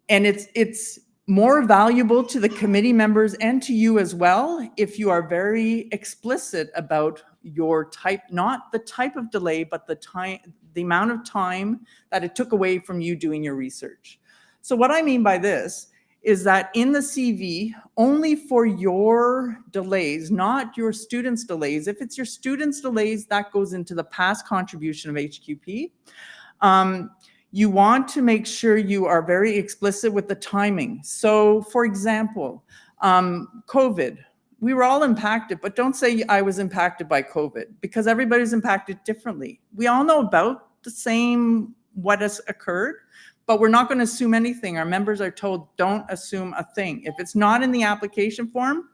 it's more valuable to the committee members and to you as well if you are very explicit about your type, not the type of delay, but the amount of time that it took away from you doing your research. So what I mean by this is that in the CV, only for your delays, not your students' delays. If it's your students' delays, that goes into the past contribution of HQP. You want to make sure you are very explicit with the timing. So for example, COVID, we were all impacted, but don't say I was impacted by COVID, because everybody's impacted differently. We all know about the same what has occurred, but we're not going to assume anything. Our members are told, don't assume a thing. If it's not in the application form,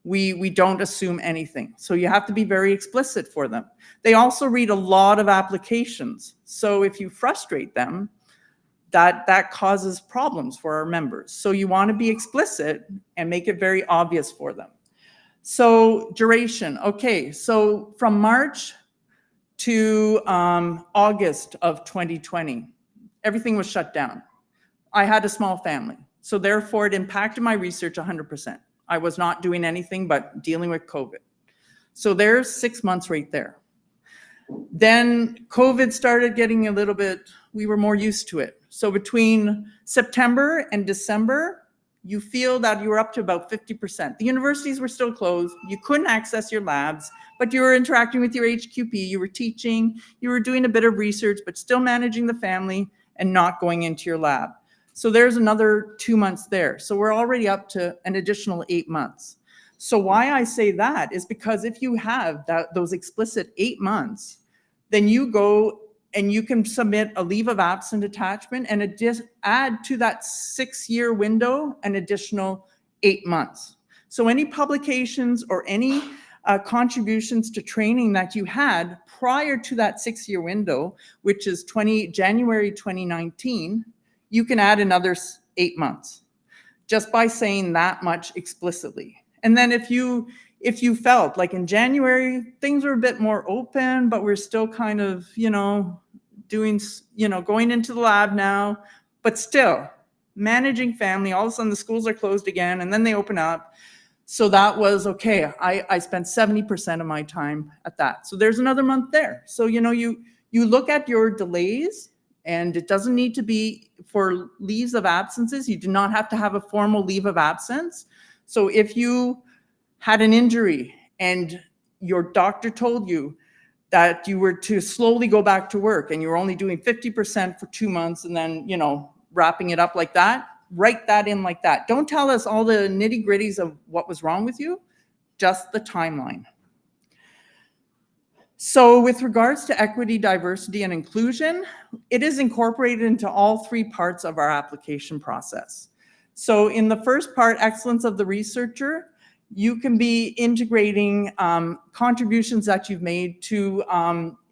we don't assume anything. So you have to be very explicit for them. They also read a lot of applications. So if you frustrate them, that causes problems for our members. So you want to be explicit and make it very obvious for them. So duration, okay, so from March to August of 2020, everything was shut down. I had a small family, so therefore it impacted my research 100%. I was not doing anything but dealing with COVID. So there's 6 months right there. Then COVID started getting a little bit, we were more used to it. So between September and December, you feel that you were up to about 50%. The universities were still closed. You couldn't access your labs, but you were interacting with your HQP, you were teaching, you were doing a bit of research, but still managing the family and not going into your lab. So there's another 2 months there. So we're already up to an additional 8 months. So why I say that is because if you have those explicit 8 months, then you go and you can submit a leave of absence attachment and add to that 6-year window an additional 8 months. So any publications or any contributions to training that you had prior to that 6-year window, which is January 2019, you can add another 8 months just by saying that much explicitly. And then if you felt like in January, things were a bit more open, but we're still kind of, doing, going into the lab now, but still managing family, all of a sudden the schools are closed again and then they open up. So that was okay. I spent 70% of my time at that. So there's another month there. So, you look at your delays, and it doesn't need to be for leaves of absences. You do not have to have a formal leave of absence. So if you had an injury and your doctor told you that you were to slowly go back to work and you were only doing 50% for 2 months and then, wrapping it up like that, write that in like that. Don't tell us all the nitty gritties of what was wrong with you, just the timeline. So with regards to equity, diversity, and inclusion, it is incorporated into all 3 parts of our application process. So in the first part, excellence of the researcher, you can be integrating contributions that you've made to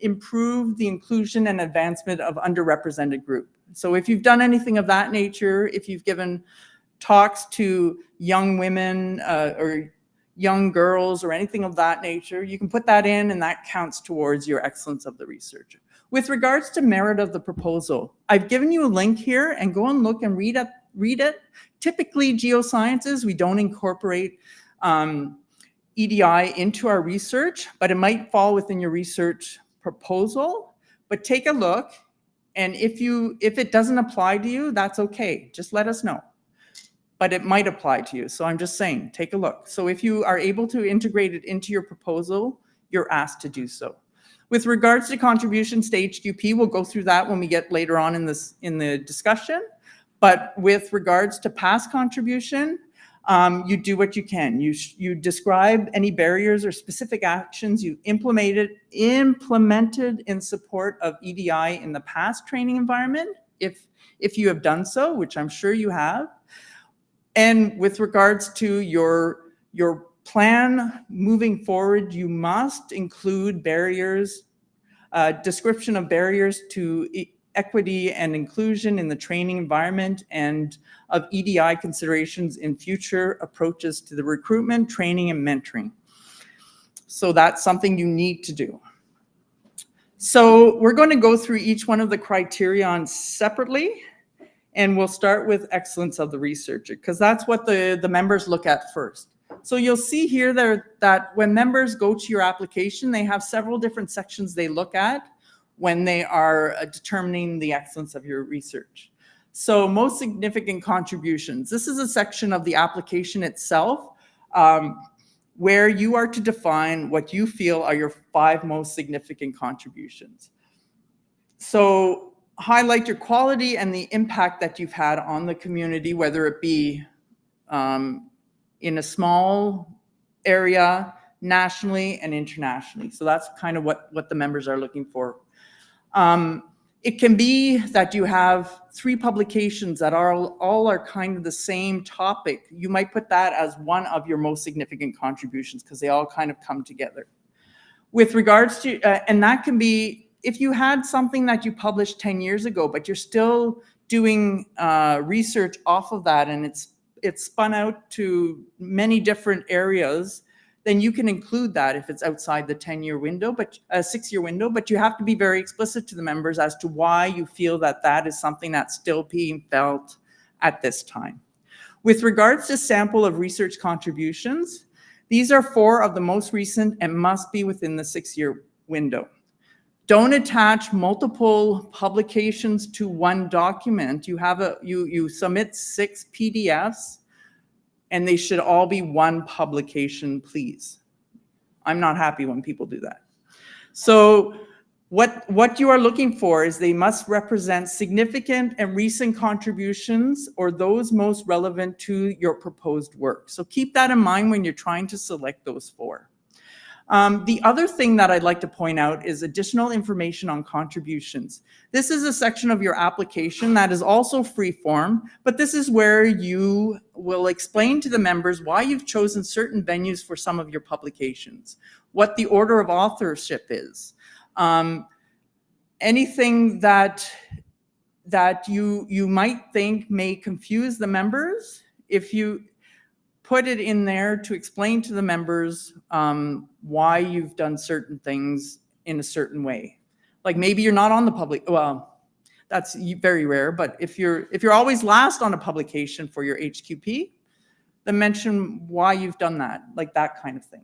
improve the inclusion and advancement of underrepresented group. So if you've done anything of that nature, if you've given talks to young women or young girls or anything of that nature, you can put that in and that counts towards your excellence of the research. With regards to merit of the proposal, I've given you a link here and go and look and read it. Typically geosciences, we don't incorporate EDI into our research, but it might fall within your research proposal. But take a look, and if it doesn't apply to you, that's okay. Just let us know. But it might apply to you. So I'm just saying, take a look. So if you are able to integrate it into your proposal, you're asked to do so. With regards to contributions to HQP, we'll go through that when we get later on in the discussion. But with regards to past contribution, you do what you can. You describe any barriers or specific actions you implemented in support of EDI in the past training environment, if you have done so, which I'm sure you have. And with regards to your plan moving forward, you must include barriers description of barriers to equity and inclusion in the training environment, and of EDI considerations in future approaches to the recruitment, training, and mentoring. So that's something you need to do. So we're going to go through each one of the criterion separately, and we'll start with excellence of the researcher, because that's what the members look at first. So you'll see here that when members go to your application, they have several different sections they look at when they are determining the excellence of your research. So most significant contributions. This is a section of the application itself where you are to define what you feel are your 5 most significant contributions. So highlight your quality and the impact that you've had on the community, whether it be in a small area, nationally and internationally. So that's kind of what the members are looking for. It can be that you have 3 publications that all are kind of the same topic. You might put that as one of your most significant contributions because they all kind of come together. With regards to, and that can be, if you had something that you published 10 years ago, but you're still doing research off of that and it's spun out to many different areas, then you can include that if it's outside the 10-year window, but a 6-year window, but you have to be very explicit to the members as to why you feel that that is something that's still being felt at this time. With regards to sample of research contributions, these are 4 of the most recent and must be within the 6-year window. Don't attach multiple publications to one document. You submit 6 PDFs, and they should all be one publication, please. I'm not happy when people do that. So what you are looking for is they must represent significant and recent contributions or those most relevant to your proposed work. So keep that in mind when you're trying to select those 4. The other thing that I'd like to point out is additional information on contributions. This is a section of your application that is also free form, but this is where you will explain to the members why you've chosen certain venues for some of your publications, what the order of authorship is, anything that you might think may confuse the members. If you put it in there to explain to the members why you've done certain things in a certain way. Like maybe you're not on the public, well, that's very rare, but if you're always last on a publication for your HQP, then mention why you've done that, like that kind of thing.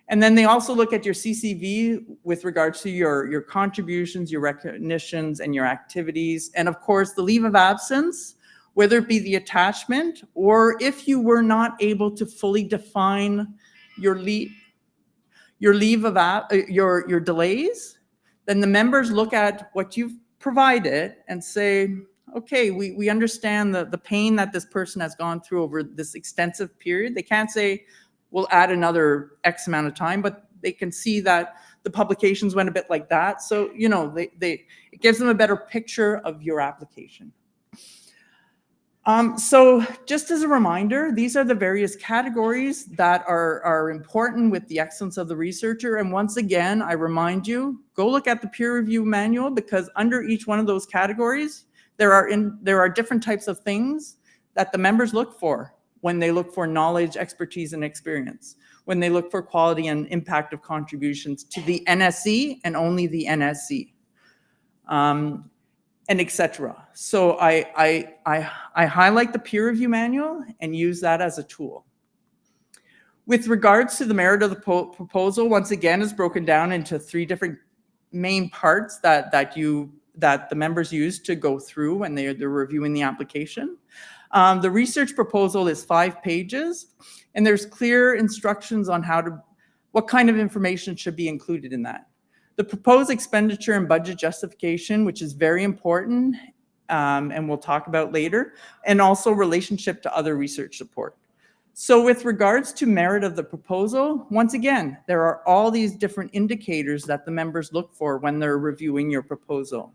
And then they also look at your CCV with regards to your contributions, your recognitions, and your activities. And of course, the leave of absence, whether it be the attachment or if you were not able to fully define your delays, then the members look at what you've provided and say, okay, we understand the pain that this person has gone through over this extensive period. They can't say, we'll add another X amount of time, but they can see that the publications went a bit like that. So, you know, it gives them a better picture of your application. So just as a reminder, these are the various categories that are important with the excellence of the researcher. And once again, I remind you, go look at the peer review manual, because under each one of those categories, there are different types of things that the members look for when they look for knowledge, expertise, and experience, when they look for quality and impact of contributions to the NSE and only the NSE. And etc. So I highlight the peer review manual and use that as a tool. With regards to the merit of the proposal, once again, is broken down into 3 different main parts that the members use to go through when they're reviewing the application. The research proposal is 5 pages, and there's clear instructions on what kind of information should be included in that. The proposed expenditure and budget justification, which is very important, and we'll talk about later, and also relationship to other research support. So with regards to merit of the proposal, once again, there are all these different indicators that the members look for when they're reviewing your proposal.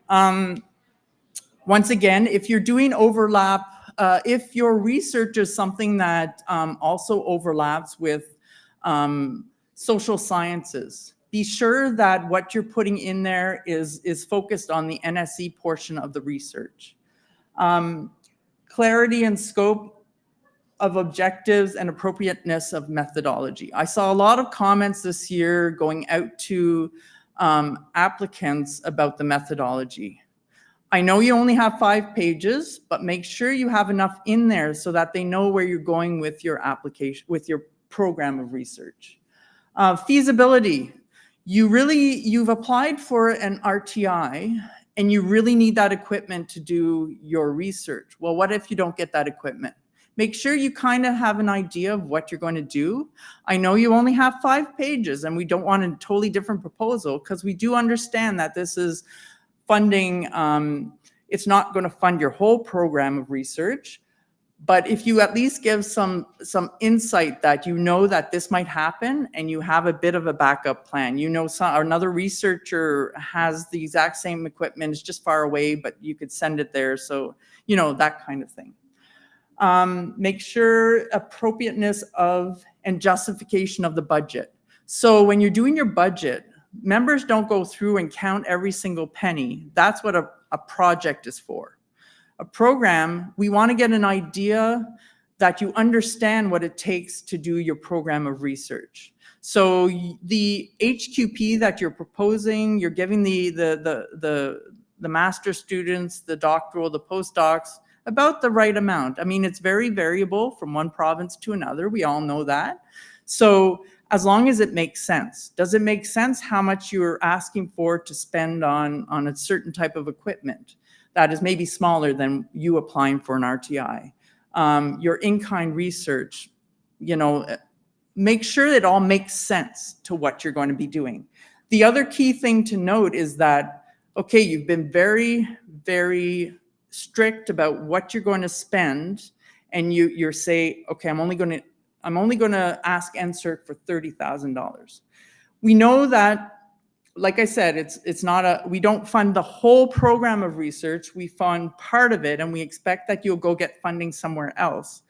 Once again, if you're doing overlap, if your research is something that also overlaps with social sciences, be sure that what you're putting in there is focused on the NSE portion of the research. Clarity and scope of objectives and appropriateness of methodology. I saw a lot of comments this year going out to applicants about the methodology. I know you only have 5 pages, but make sure you have enough in there so that they know where you're going with your application, with your program of research. Feasibility. You've applied for an RTI and you really need that equipment to do your research. Well, what if you don't get that equipment? Make sure you kind of have an idea of what you're going to do. I know you only have 5 pages and we don't want a totally different proposal because we do understand that this is funding, it's not going to fund your whole program of research. But if you at least give some insight that you know that this might happen and you have a bit of a backup plan, you know another researcher has the exact same equipment, it's just far away, but you could send it there. So, you know, that kind of thing. Make sure appropriateness of and justification of the budget. So when you're doing your budget, members don't go through and count every single penny. That's what a project is for. A program, we want to get an idea that you understand what it takes to do your program of research. So the HQP that you're proposing, you're giving the master students, the doctoral, the postdocs, about the right amount. I mean, it's very variable from one province to another. We all know that. So as long as it makes sense. Does it make sense how much you're asking for to spend on a certain type of equipment that is maybe smaller than you applying for an RTI? Your in-kind research, you know, make sure it all makes sense to what you're going to be doing. The other key thing to note is that, okay, you've been very, very strict about what you're going to spend, and you're say, okay, I'm only going to ask NSERC for $30,000. We know that, like I said, it's not we don't fund the whole program of research. We fund part of it, and we expect that you'll go get funding somewhere else.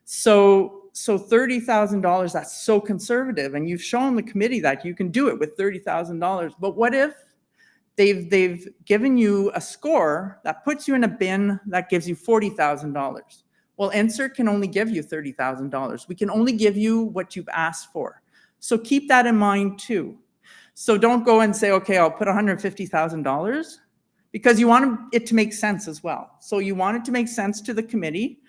So $30,000, that's so conservative, and you've shown the committee that you can do it with $30,000. But what if they've given you a score that puts you in a bin that gives you $40,000? Well, NSERC can only give you $30,000. We can only give you what you've asked for. So keep that in mind too. So don't go and say, okay, I'll put $150,000, because you want it to make sense as well. So you want it to make sense to the committee,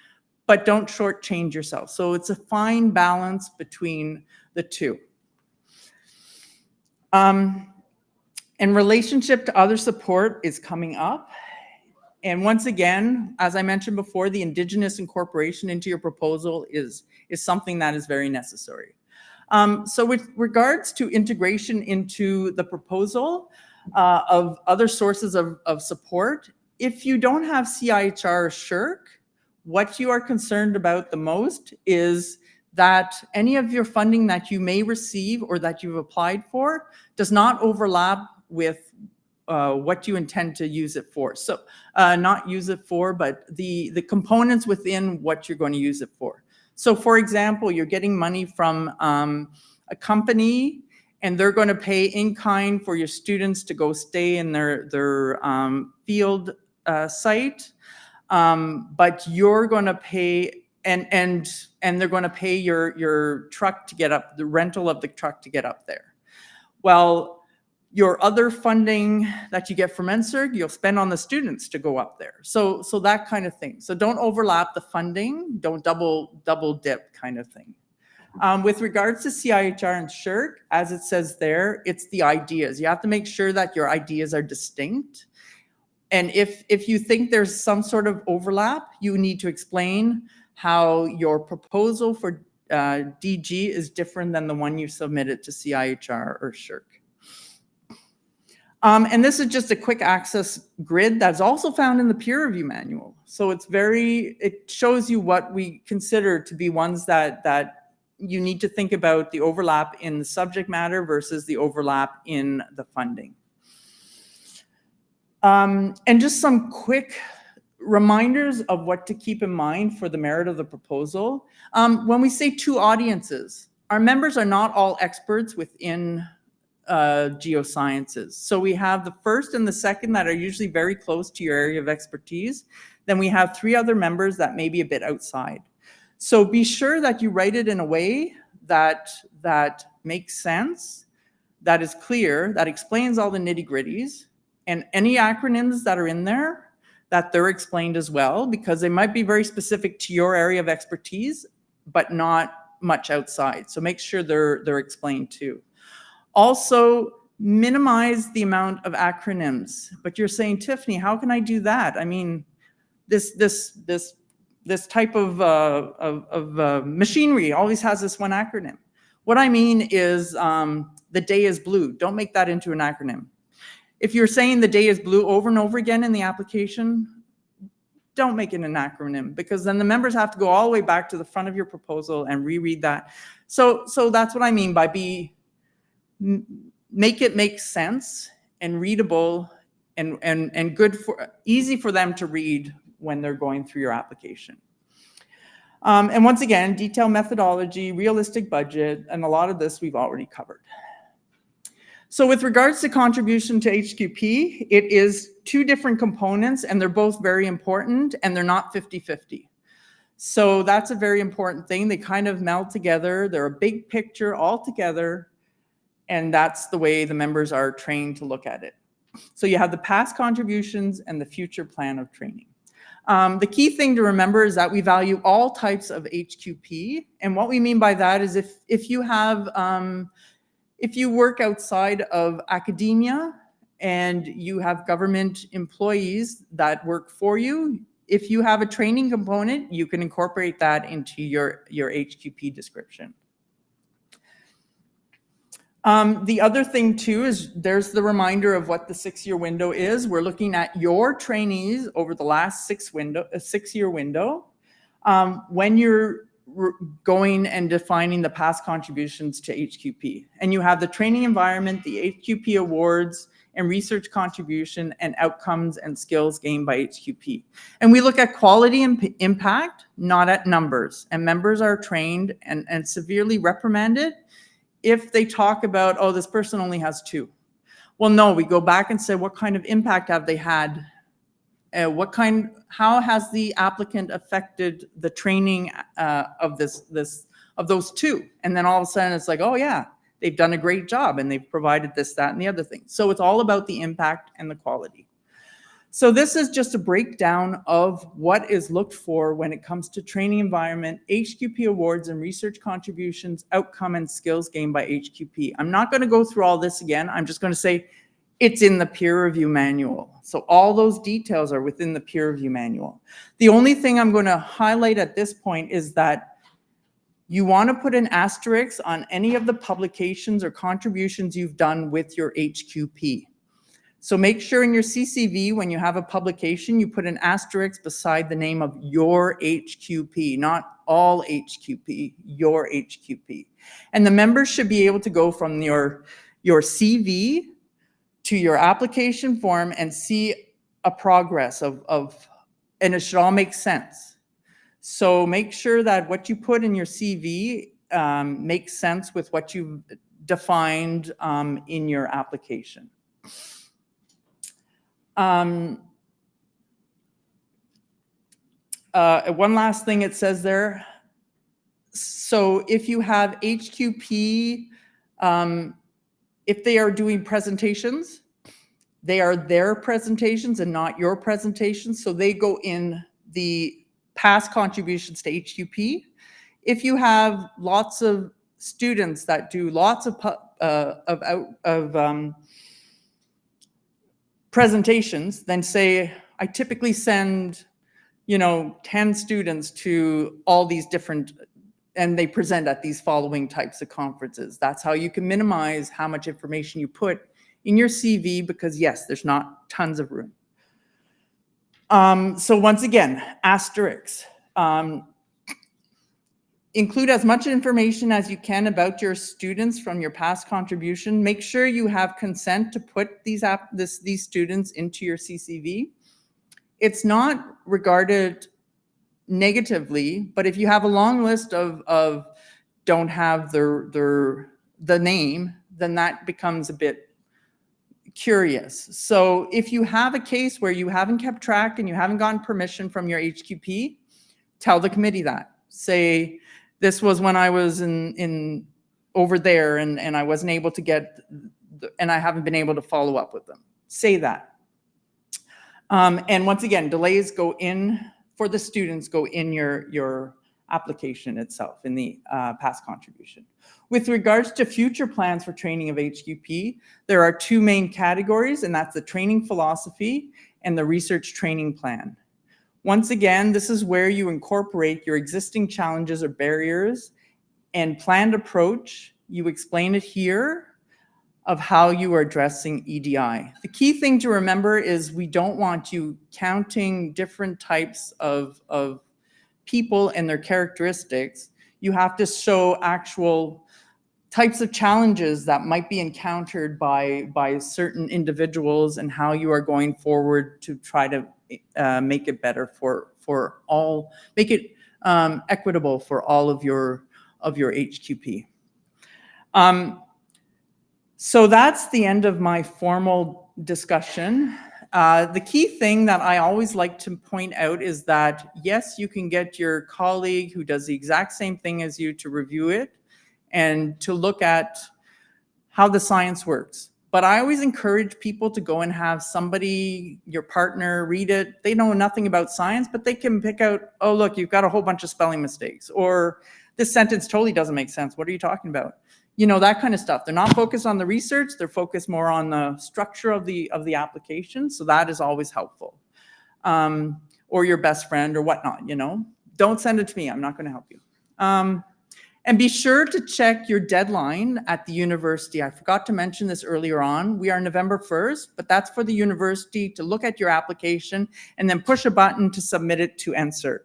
but don't shortchange yourself. So it's a fine balance between the two. And relationship to other support is coming up. And once again, as I mentioned before, the Indigenous incorporation into your proposal is something that is very necessary. So with regards to integration into the proposal of other sources of support, if you don't have CIHR or SSHRC, what you are concerned about the most is that any of your funding that you may receive or that you've applied for does not overlap with what you intend to use it for. So not use it for, but the components within what you're going to use it for. So for example, you're getting money from a company and they're going to pay in kind for your students to go stay in their field site, but you're going to pay and they're going to pay your truck to get up, the rental of the truck to get up there. Well, your other funding that you get from NSERC, you'll spend on the students to go up there. So that kind of thing. So don't overlap the funding, don't double dip kind of thing. With regards to CIHR and SSHRC, as it says there, it's the ideas. You have to make sure that your ideas are distinct. And if you think there's some sort of overlap, you need to explain how your proposal for DG is different than the one you submitted to CIHR or SSHRC. And this is just a quick access grid that's also found in the peer review manual. So it shows you what we consider to be ones that you need to think about the overlap in the subject matter versus the overlap in the funding. And just some quick reminders of what to keep in mind for the merit of the proposal. When we say two audiences, our members are not all experts within geosciences. So we have the first and the second that are usually very close to your area of expertise. Then we have 3 other members that may be a bit outside. So be sure that you write it in a way that makes sense, that is clear, that explains all the nitty-gritties, and any acronyms that are in there, that they're explained as well, because they might be very specific to your area of expertise, but not much outside. So make sure they're explained too. Also, minimize the amount of acronyms. But you're saying, Tiffany, how can I do that? I mean, this type of machinery always has this one acronym. What I mean is the day is blue. Don't make that into an acronym. If you're saying the day is blue over and over again in the application, don't make it an acronym, because then the members have to go all the way back to the front of your proposal and reread that. So that's what I mean by make it make sense and readable and good easy for them to read when they're going through your application. And once again, detailed methodology, realistic budget, and a lot of this we've already covered. So with regards to contribution to HQP, it is 2 different components, and they're both very important, and they're not 50-50. So that's a very important thing. They kind of meld together. They're a big picture all together, and that's the way the members are trained to look at it. So you have the past contributions and the future plan of training. The key thing to remember is that we value all types of HQP, and what we mean by that is if you have if you work outside of academia and you have government employees that work for you, if you have a training component, you can incorporate that into your HQP description. The other thing too is there's the reminder of what the 6-year window is. We're looking at your trainees over the last 6-year window when you're going and defining the past contributions to HQP. And you have the training environment, the HQP awards, and research contribution and outcomes and skills gained by HQP. And we look at quality and impact, not at numbers. And members are trained and severely reprimanded if they talk about, oh, this person only has 2. Well, no, we go back and say, what kind of impact have they had? How has the applicant affected the training of those 2? And then all of a sudden it's like, oh yeah, they've done a great job and they've provided this, that, and the other thing. So it's all about the impact and the quality. So this is just a breakdown of what is looked for when it comes to training environment, HQP awards and research contributions, outcome and skills gained by HQP. I'm not going to go through all this again. I'm just going to say it's in the peer review manual. So all those details are within the peer review manual. The only thing I'm going to highlight at this point is that you want to put an asterisk on any of the publications or contributions you've done with your HQP. So make sure in your CCV, when you have a publication, you put an asterisk beside the name of your HQP, not all HQP, your HQP. And the members should be able to go from your CV to your application form and see a progress and it should all make sense. So make sure that what you put in your CV makes sense with what you've defined in your application. One last thing it says there. So if you have HQP, if they are doing presentations, they are their presentations and not your presentations. So they go in the past contributions to HQP. If you have lots of students that do lots of presentations, then say, I typically send, 10 students to all these different, and they present at these following types of conferences. That's how you can minimize how much information you put in your CV, because yes, there's not tons of room. So once again, asterisks. Include as much information as you can about your students from your past contribution. Make sure you have consent to put these students into your CCV. It's not regarded negatively, but if you have a long list of don't have the name, then that becomes a bit curious. So if you have a case where you haven't kept track and you haven't gotten permission from your HQP, tell the committee that. Say, this was when I was in over there and I wasn't able to get, and I haven't been able to follow up with them. Say that. And once again, delays go in, for the students, go in your application itself, in the past contribution. With regards to future plans for training of HQP, there are two main categories, and that's the training philosophy and the research training plan. Once again, this is where you incorporate your existing challenges or barriers and planned approach. You explain it here of how you are addressing EDI. The key thing to remember is we don't want you counting different types of people and their characteristics. You have to show actual types of challenges that might be encountered by certain individuals and how you are going forward to try to make it better for all, make it equitable for all of your HQP. So that's the end of my formal discussion. The key thing that I always like to point out is that, yes, you can get your colleague who does the exact same thing as you to review it and to look at how the science works. But I always encourage people to go and have somebody, your partner, read it. They know nothing about science, but they can pick out, oh, look, you've got a whole bunch of spelling mistakes, or this sentence totally doesn't make sense. What are you talking about? You know, that kind of stuff. They're not focused on the research. They're focused more on the structure of the application. So that is always helpful. Or your best friend or whatnot, you know. Don't send it to me. I'm not going to help you. And be sure to check your deadline at the university. I forgot to mention this earlier on. We are November 1st, but that's for the university to look at your application and then push a button to submit it to NSERC.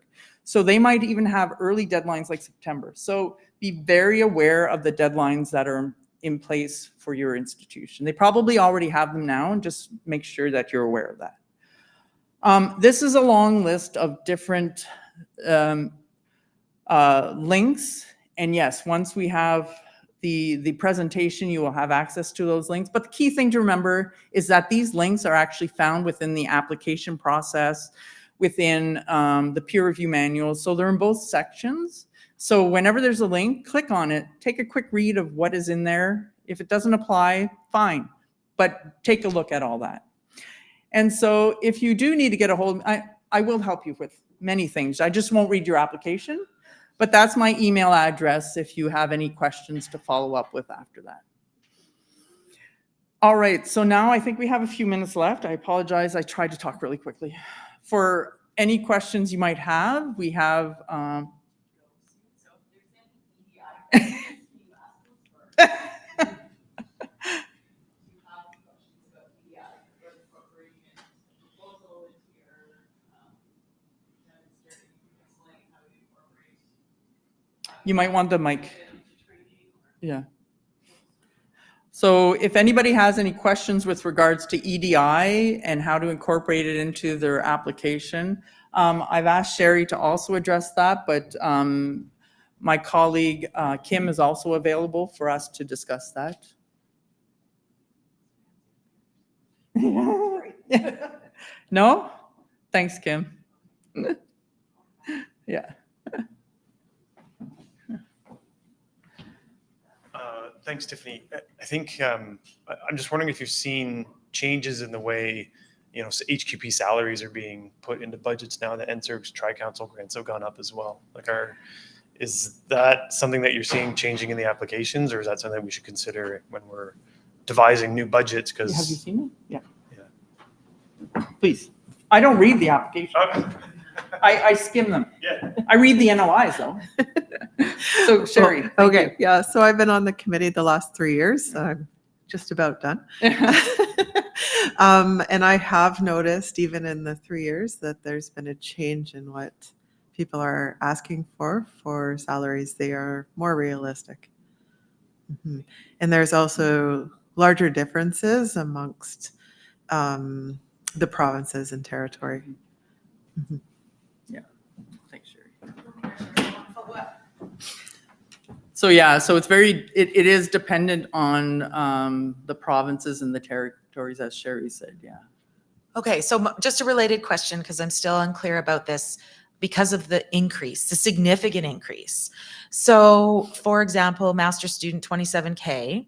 So they might even have early deadlines like September. So be very aware of the deadlines that are in place for your institution. They probably already have them now, and just make sure that you're aware of that. This is a long list of different links. And yes, once we have the presentation, you will have access to those links. But the key thing to remember is that these links are actually found within the application process, within the peer review manual. So they're in both sections. So whenever there's a link, click on it, take a quick read of what is in there. If it doesn't apply, fine, but take a look at all that. And so if you do need to get a hold, I will help you with many things. I just won't read your application. But that's my email address if you have any questions to follow up with after that. All right, so now I think we have a few minutes left. I apologize, I tried to talk really quickly. For any questions you might have, we have... You might want the mic. Yeah. So if anybody has any questions with regards to EDI and how to incorporate it into their application, I've asked Sherry to also address that, but my colleague Kim is also available for us to discuss that. No? Thanks, Kim. Yeah. Thanks, Tiffany. I think I'm just wondering if you've seen changes in the way, you know, HQP salaries are being put into budgets now that NSERC's Tri-Council grants have gone up as well. Like, is that something that you're seeing changing in the applications, or is that something we should consider when we're devising new budgets? Because have you seen it? Yeah. Please. I don't read the application. I skim them. Yeah. I read the NOIs though. So Sherry. Oh, okay. Yeah. So I've been on the committee the last 3 years. So I'm just about done. And I have noticed even in the 3 years that there's been a change in what people are asking for salaries. They are more realistic. Mm-hmm. And there's also larger differences amongst the provinces and territory. Mm-hmm. Yeah. Thanks, Sherry. So yeah, so it's it is dependent on the provinces and the territories, as Sherry said, yeah. Okay, so just a related question, because I'm still unclear about this, because of the increase, the significant increase. So for example, master student 27K,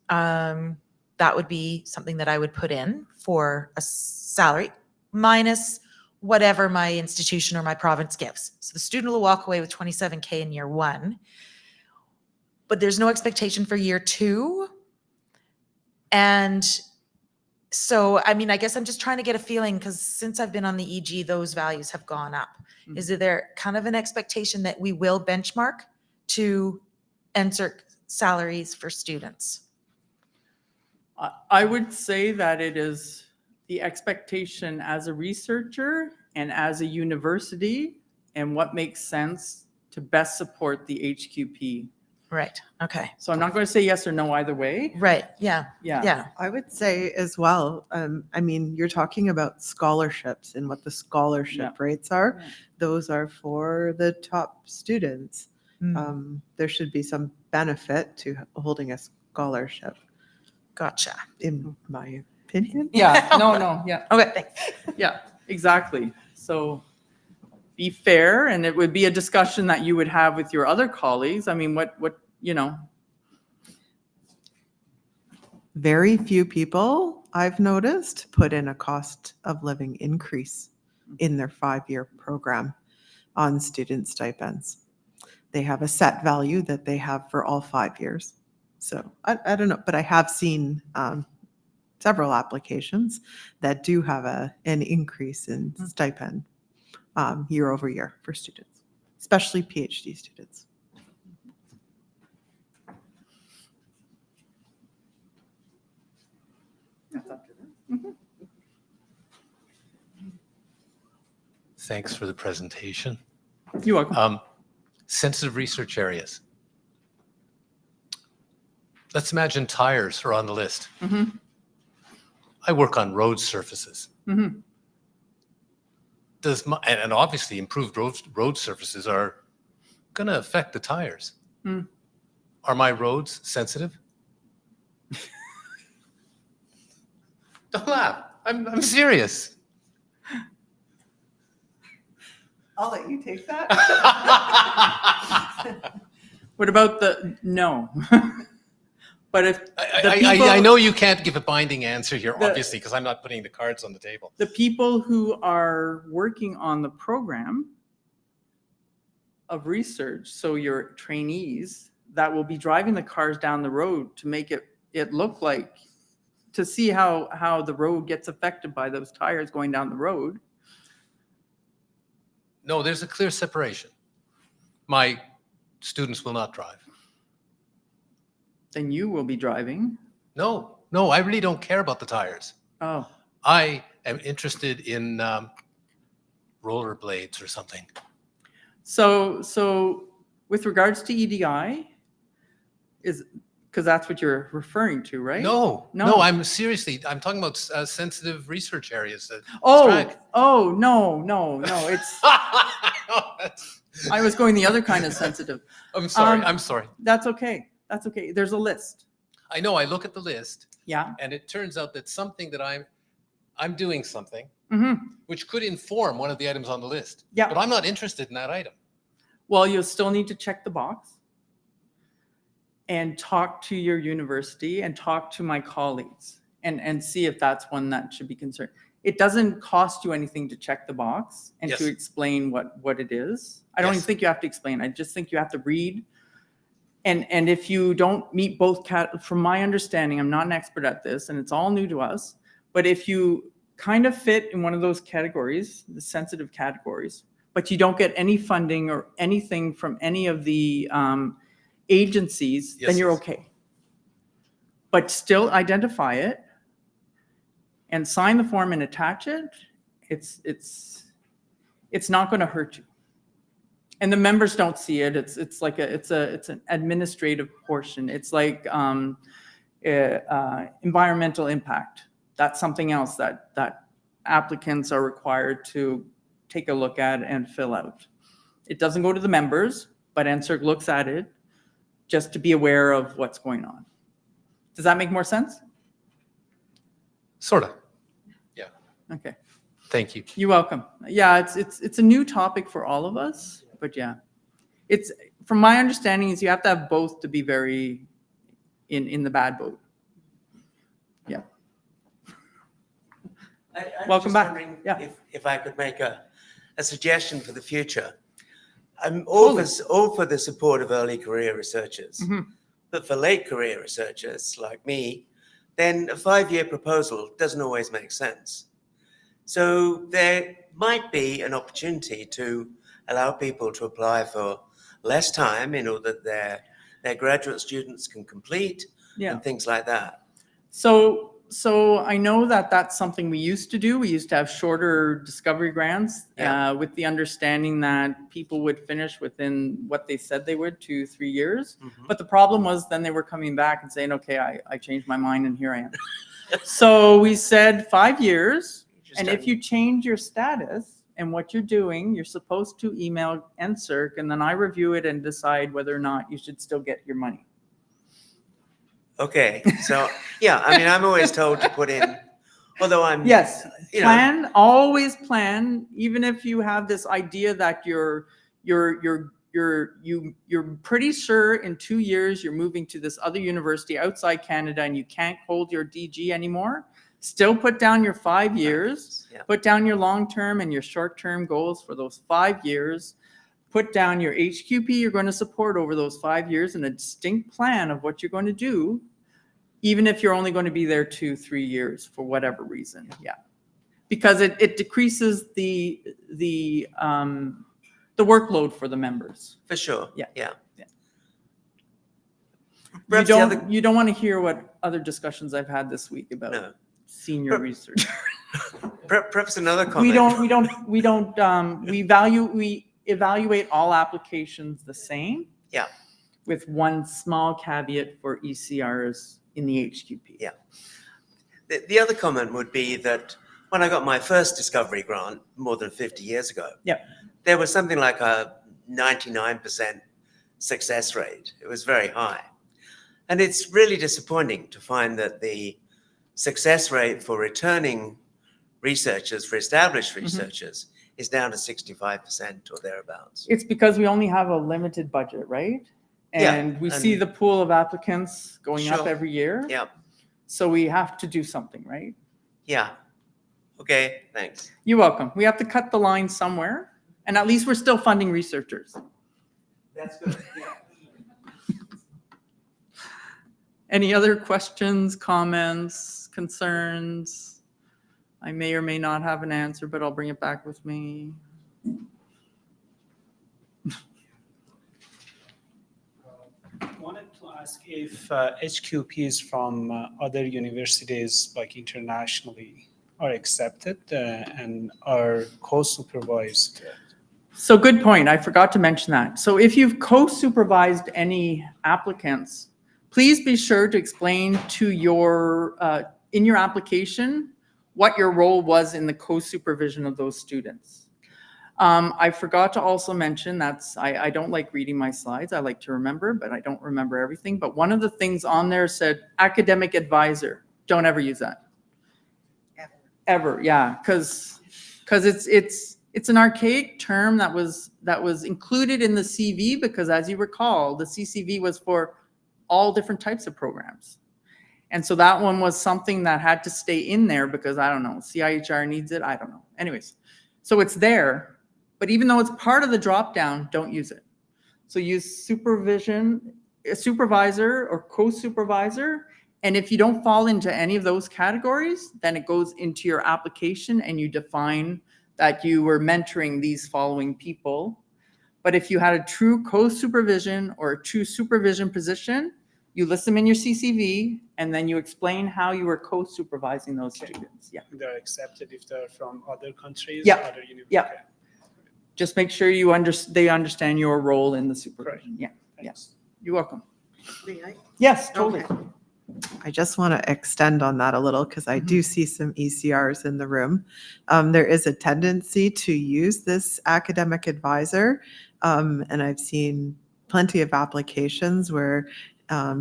that would be something that I would put in for a salary minus whatever my institution or my province gives. So the student will walk away with 27K in year 1, but there's no expectation for year 2. And so, I mean, I guess I'm just trying to get a feeling, because since I've been on the EG, those values have gone up. Mhm. Is there kind of an expectation that we will benchmark to NSERC salaries for students? I would say that it is the expectation as a researcher and as a university, and what makes sense to best support the HQP. Right, okay, So I'm not going to say yes or no either way. right, yeah, Yeah. yeah, I would say as well, I mean, you're talking about scholarships and what the scholarship rates are. Yeah. Those are for the top students. Mm, There should be some benefit to holding a scholarship, gotcha. in my opinion. Yeah, no, yeah, Okay, thanks. yeah, exactly. So be fair, and it would be a discussion that you would have with your other colleagues. I mean, what, you know, Very few people I've noticed put in a cost of living increase in their 5-year program on student stipends. They have a set value that they have for all 5 years. So I don't know, but I have seen several applications that do have an increase in stipend year over year for students, especially PhD students. that's up to them. Thanks for the presentation. You're welcome. Sensitive research areas. Let's imagine tires are on the list. Mhm. I work on road surfaces. Mhm. And obviously improved road surfaces are going to affect the tires. Mm. Are my roads sensitive? Don't laugh. I'm serious. I'll let you take that. What about no? But if I know you can't give a binding answer here, The- obviously, because I'm not putting the cards on the table. the people who are working on the program of research, so your trainees that will be driving the cars down the road to make it look like, to see how the road gets affected by those tires going down the road. No, there's a clear separation. My students will not drive. Then you will be driving. No, I really don't care about the tires. Oh, I am interested in rollerblades or something. so with regards to EDI, because that's what you're referring to, right? No, No. I'm talking about sensitive research areas. Oh, Strike. no. It's I was going the other kind of sensitive. I'm sorry. Um, I'm sorry. That's okay. That's okay. There's a list. I know. I look at the list, Yeah. and it turns out that something that I'm doing something Mm-hmm. which could inform one of the items on the list. Yeah. But I'm not interested in that item. Well, you'll still need to check the box and talk to your university and talk to my colleagues and see if that's one that should be concerned. It doesn't cost you anything to check the box and Yes. to explain what it is. I don't Yes. even think you have to explain. I just think you have to read. And if you don't meet both from my understanding, I'm not an expert at this and it's all new to us, but if you kind of fit in one of those categories, the sensitive categories, but you don't get any funding or anything from any of the agencies, Yes, then you're yes. okay. But still identify it and sign the form and attach it. It's not going to hurt you. And the members don't see it. It's an administrative portion. It's like environmental impact. That's something else that applicants are required to take a look at and fill out. It doesn't go to the members, but NSERC looks at it just to be aware of what's going on. Does that make more sense? Sort of. Okay. Thank you. You're welcome. Yeah, it's a new topic for all of us, but yeah, it's from my understanding is you have to have both to be very in the bad boat. Yeah. I'm Welcome just back. wondering Yeah. if I could make a suggestion for the future. I'm all for the support of early career researchers, Mhm. but for late career researchers like me, then a 5-year proposal doesn't always make sense. So there might be an opportunity to allow people to apply for less time in order that their graduate students can complete Yeah. and things like that. So I know that that's something we used to do. We used to have shorter discovery grants with the understanding that people would finish within what they said they would, 2-3 years. Mhm. But the problem was then they were coming back and saying, okay, I changed my mind and here I am. So we said 5 years. And if you change your status and what you're doing, you're supposed to email NSERC and then I review it and decide whether or not you should still get your money. Okay, so yeah, I mean, I'm always told to put in, although I'm Yes, you know, plan, always plan, even if you have this idea that you're pretty sure in 2 years you're moving to this other university outside Canada and you can't hold your DG anymore. Still put down your 5 years, yeah. put down your long-term and your short-term goals for those 5 years. Put down your HQP you're going to support over those 5 years and a distinct plan of what you're going to do, even if you're only going to be there 2-3 years for whatever reason. Yeah, because it decreases the workload for the members. For sure. Yeah. Yeah. Yeah. Perhaps You don't want to hear what other discussions I've had this week about No. senior research. Perhaps another comment. We evaluate all applications the same. Yeah. With one small caveat for ECRs in the HQP. Yeah. The other comment would be that when I got my first discovery grant more than 50 years ago, there was something like a 99% success rate. It was very high. And it's really disappointing to find that the success rate for returning researchers, for established researchers, is down to 65% or thereabouts. It's because we only have a limited budget, right? And we see the pool of applicants going up every year. Yeah. So we have to do something, right? Yeah. Okay, thanks. You're welcome. We have to cut the line somewhere, and at least we're still funding researchers. That's good. Yeah. Any other questions, comments, concerns? I may or may not have an answer, but I'll bring it back with me. Wanted to ask if HQPs from other universities, like internationally, are accepted and are co-supervised. So good point. I forgot to mention that. So if you've co-supervised any applicants, please be sure to explain to your, in your application, what your role was in the co-supervision of those students. I forgot to also mention I don't like reading my slides. I like to remember, but I don't remember everything. But one of the things on there said academic advisor. Don't ever use that. Ever, yeah, because it's an archaic term that was included in the CV because, as you recall, the CCV was for all different types of programs. And so that one was something that had to stay in there because, I don't know, CIHR needs it. I don't know. Anyways, so it's there. But even though it's part of the drop-down, don't use it. So use supervision, a supervisor or co-supervisor. And if you don't fall into any of those categories, then it goes into your application and you define that you were mentoring these following people. But if you had a true co-supervision or a true supervision position, you list them in your CCV and then you explain how you were co-supervising those students. Yeah. They're accepted if they're from other countries, Yeah. other universities. Yeah. Just make sure they understand your role in the supervision. Yeah. Yes. You're welcome. May I? Yes, totally. Okay. I just want to extend on that a little because I do see some ECRs in the room. There is a tendency to use this academic advisor, and I've seen plenty of applications where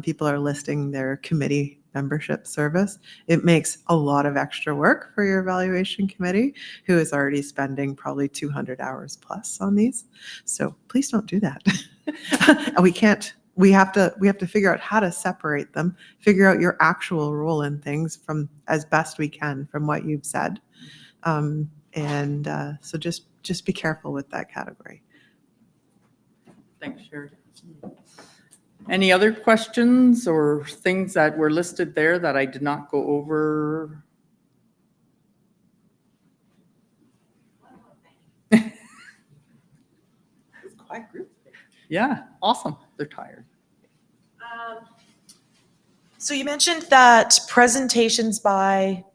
people are listing their committee membership service. It makes a lot of extra work for your evaluation committee, who is already spending probably 200 hours plus on these. So please don't do that. We have to figure out how to separate them, figure out your actual role in things from as best we can from what you've said. So just be careful with that category. Thanks, Sherry. Any other questions or things that were listed there that I did not go over? It's quite group. Yeah, awesome. They're tired. So you mentioned that presentations by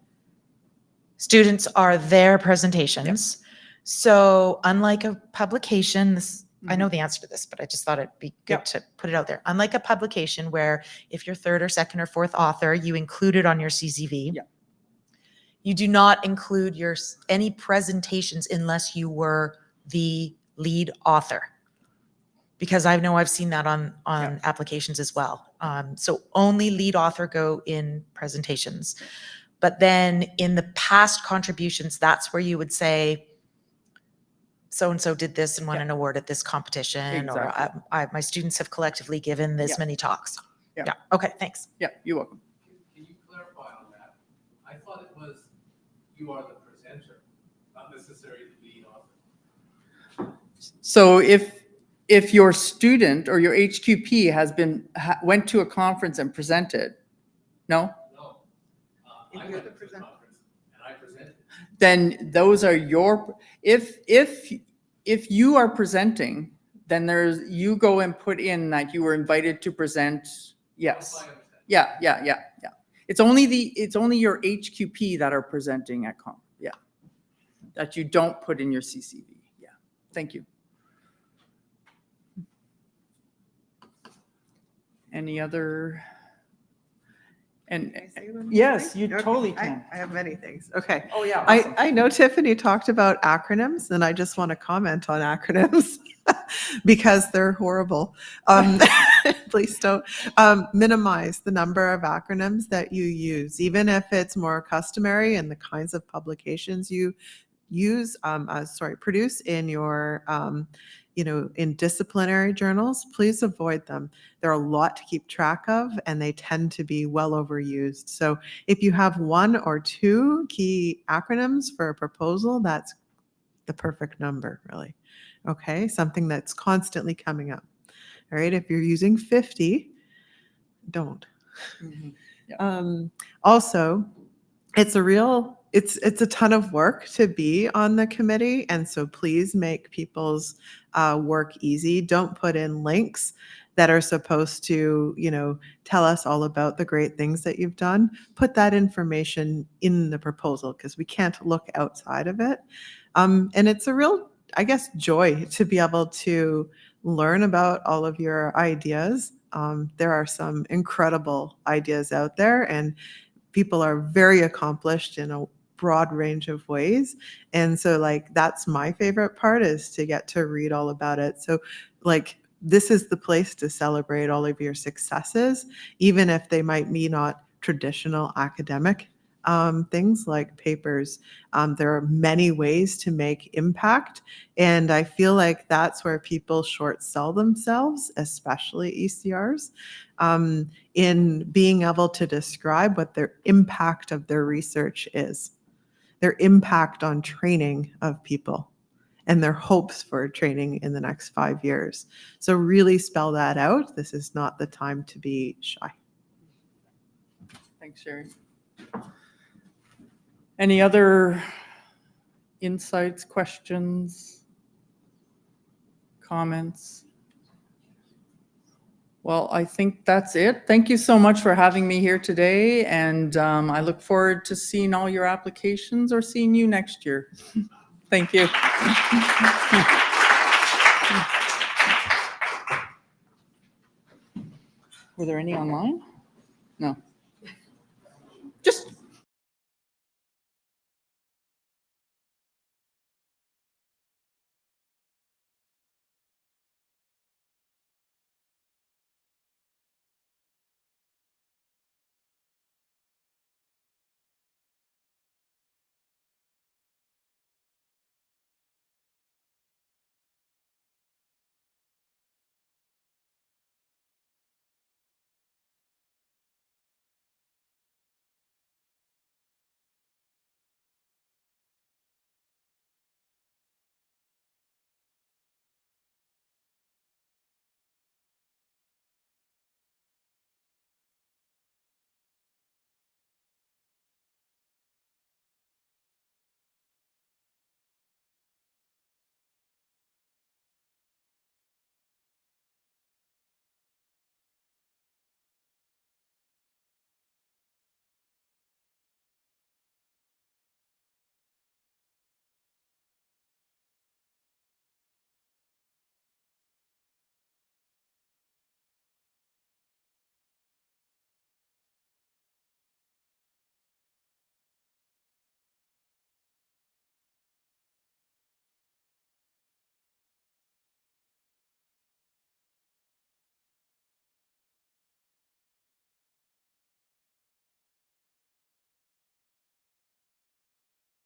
students are their presentations. So unlike a publication, I know the answer to this, but I just thought it'd be good to put it out there. Unlike a publication where if you're third or second or fourth author, you include it on your CCV. Yeah. You do not include any presentations unless you were the lead author. Because I know I've seen that on applications as well. So only lead author go in presentations. But then in the past contributions, that's where you would say, so-and-so did this and won an award at this competition, Exactly. or my students have collectively given this many talks. Yeah. Okay, thanks. Yeah, you're welcome. Can you clarify on that? I thought it was you are the presenter, not necessarily the lead author. So if your student or your HQP has went to a conference and presented, no? No. I went to the conference and I presented. Then those are your, if you are presenting, then you go and put in that you were invited to present. Yes. Yeah. It's only your HQP that are presenting at conference. Yeah. That you don't put in your CCV. Yeah. Thank you. Any other? And Can I say one more yes, thing? you Okay, totally can. I have many things. Okay. Oh, yeah. Awesome. I know Tiffany talked about acronyms, and I just want to comment on acronyms because they're horrible. Please don't minimize the number of acronyms that you use, even if it's more customary and the kinds of publications you produce in your in disciplinary journals. Please avoid them. They're a lot to keep track of, and they tend to be well overused. So if you have one or two key acronyms for a proposal, that's the perfect number, really. Okay, something that's constantly coming up. All right, if you're using 50, don't. Mhm. Yeah. Also, it's a ton of work to be on the committee, and so please make people's work easy. Don't put in links that are supposed to, tell us all about the great things that you've done. Put that information in the proposal because we can't look outside of it. And it's a real, I guess, joy to be able to learn about all of your ideas. There are some incredible ideas out there, and people are very accomplished in a broad range of ways. And so that's my favorite part, is to get to read all about it. So this is the place to celebrate all of your successes, even if they might be not traditional academic things like papers. There are many ways to make impact. And I feel like that's where people short sell themselves, especially ECRs, in being able to describe what their impact of their research is, their impact on training of people, and their hopes for training in the next 5 years. So really spell that out. This is not the time to be shy. Thanks, Sherry. Any other insights, questions, comments? Well, I think that's it. Thank you so much for having me here today, and I look forward to seeing all your applications or seeing you next year. Thank you. Were there any online? No.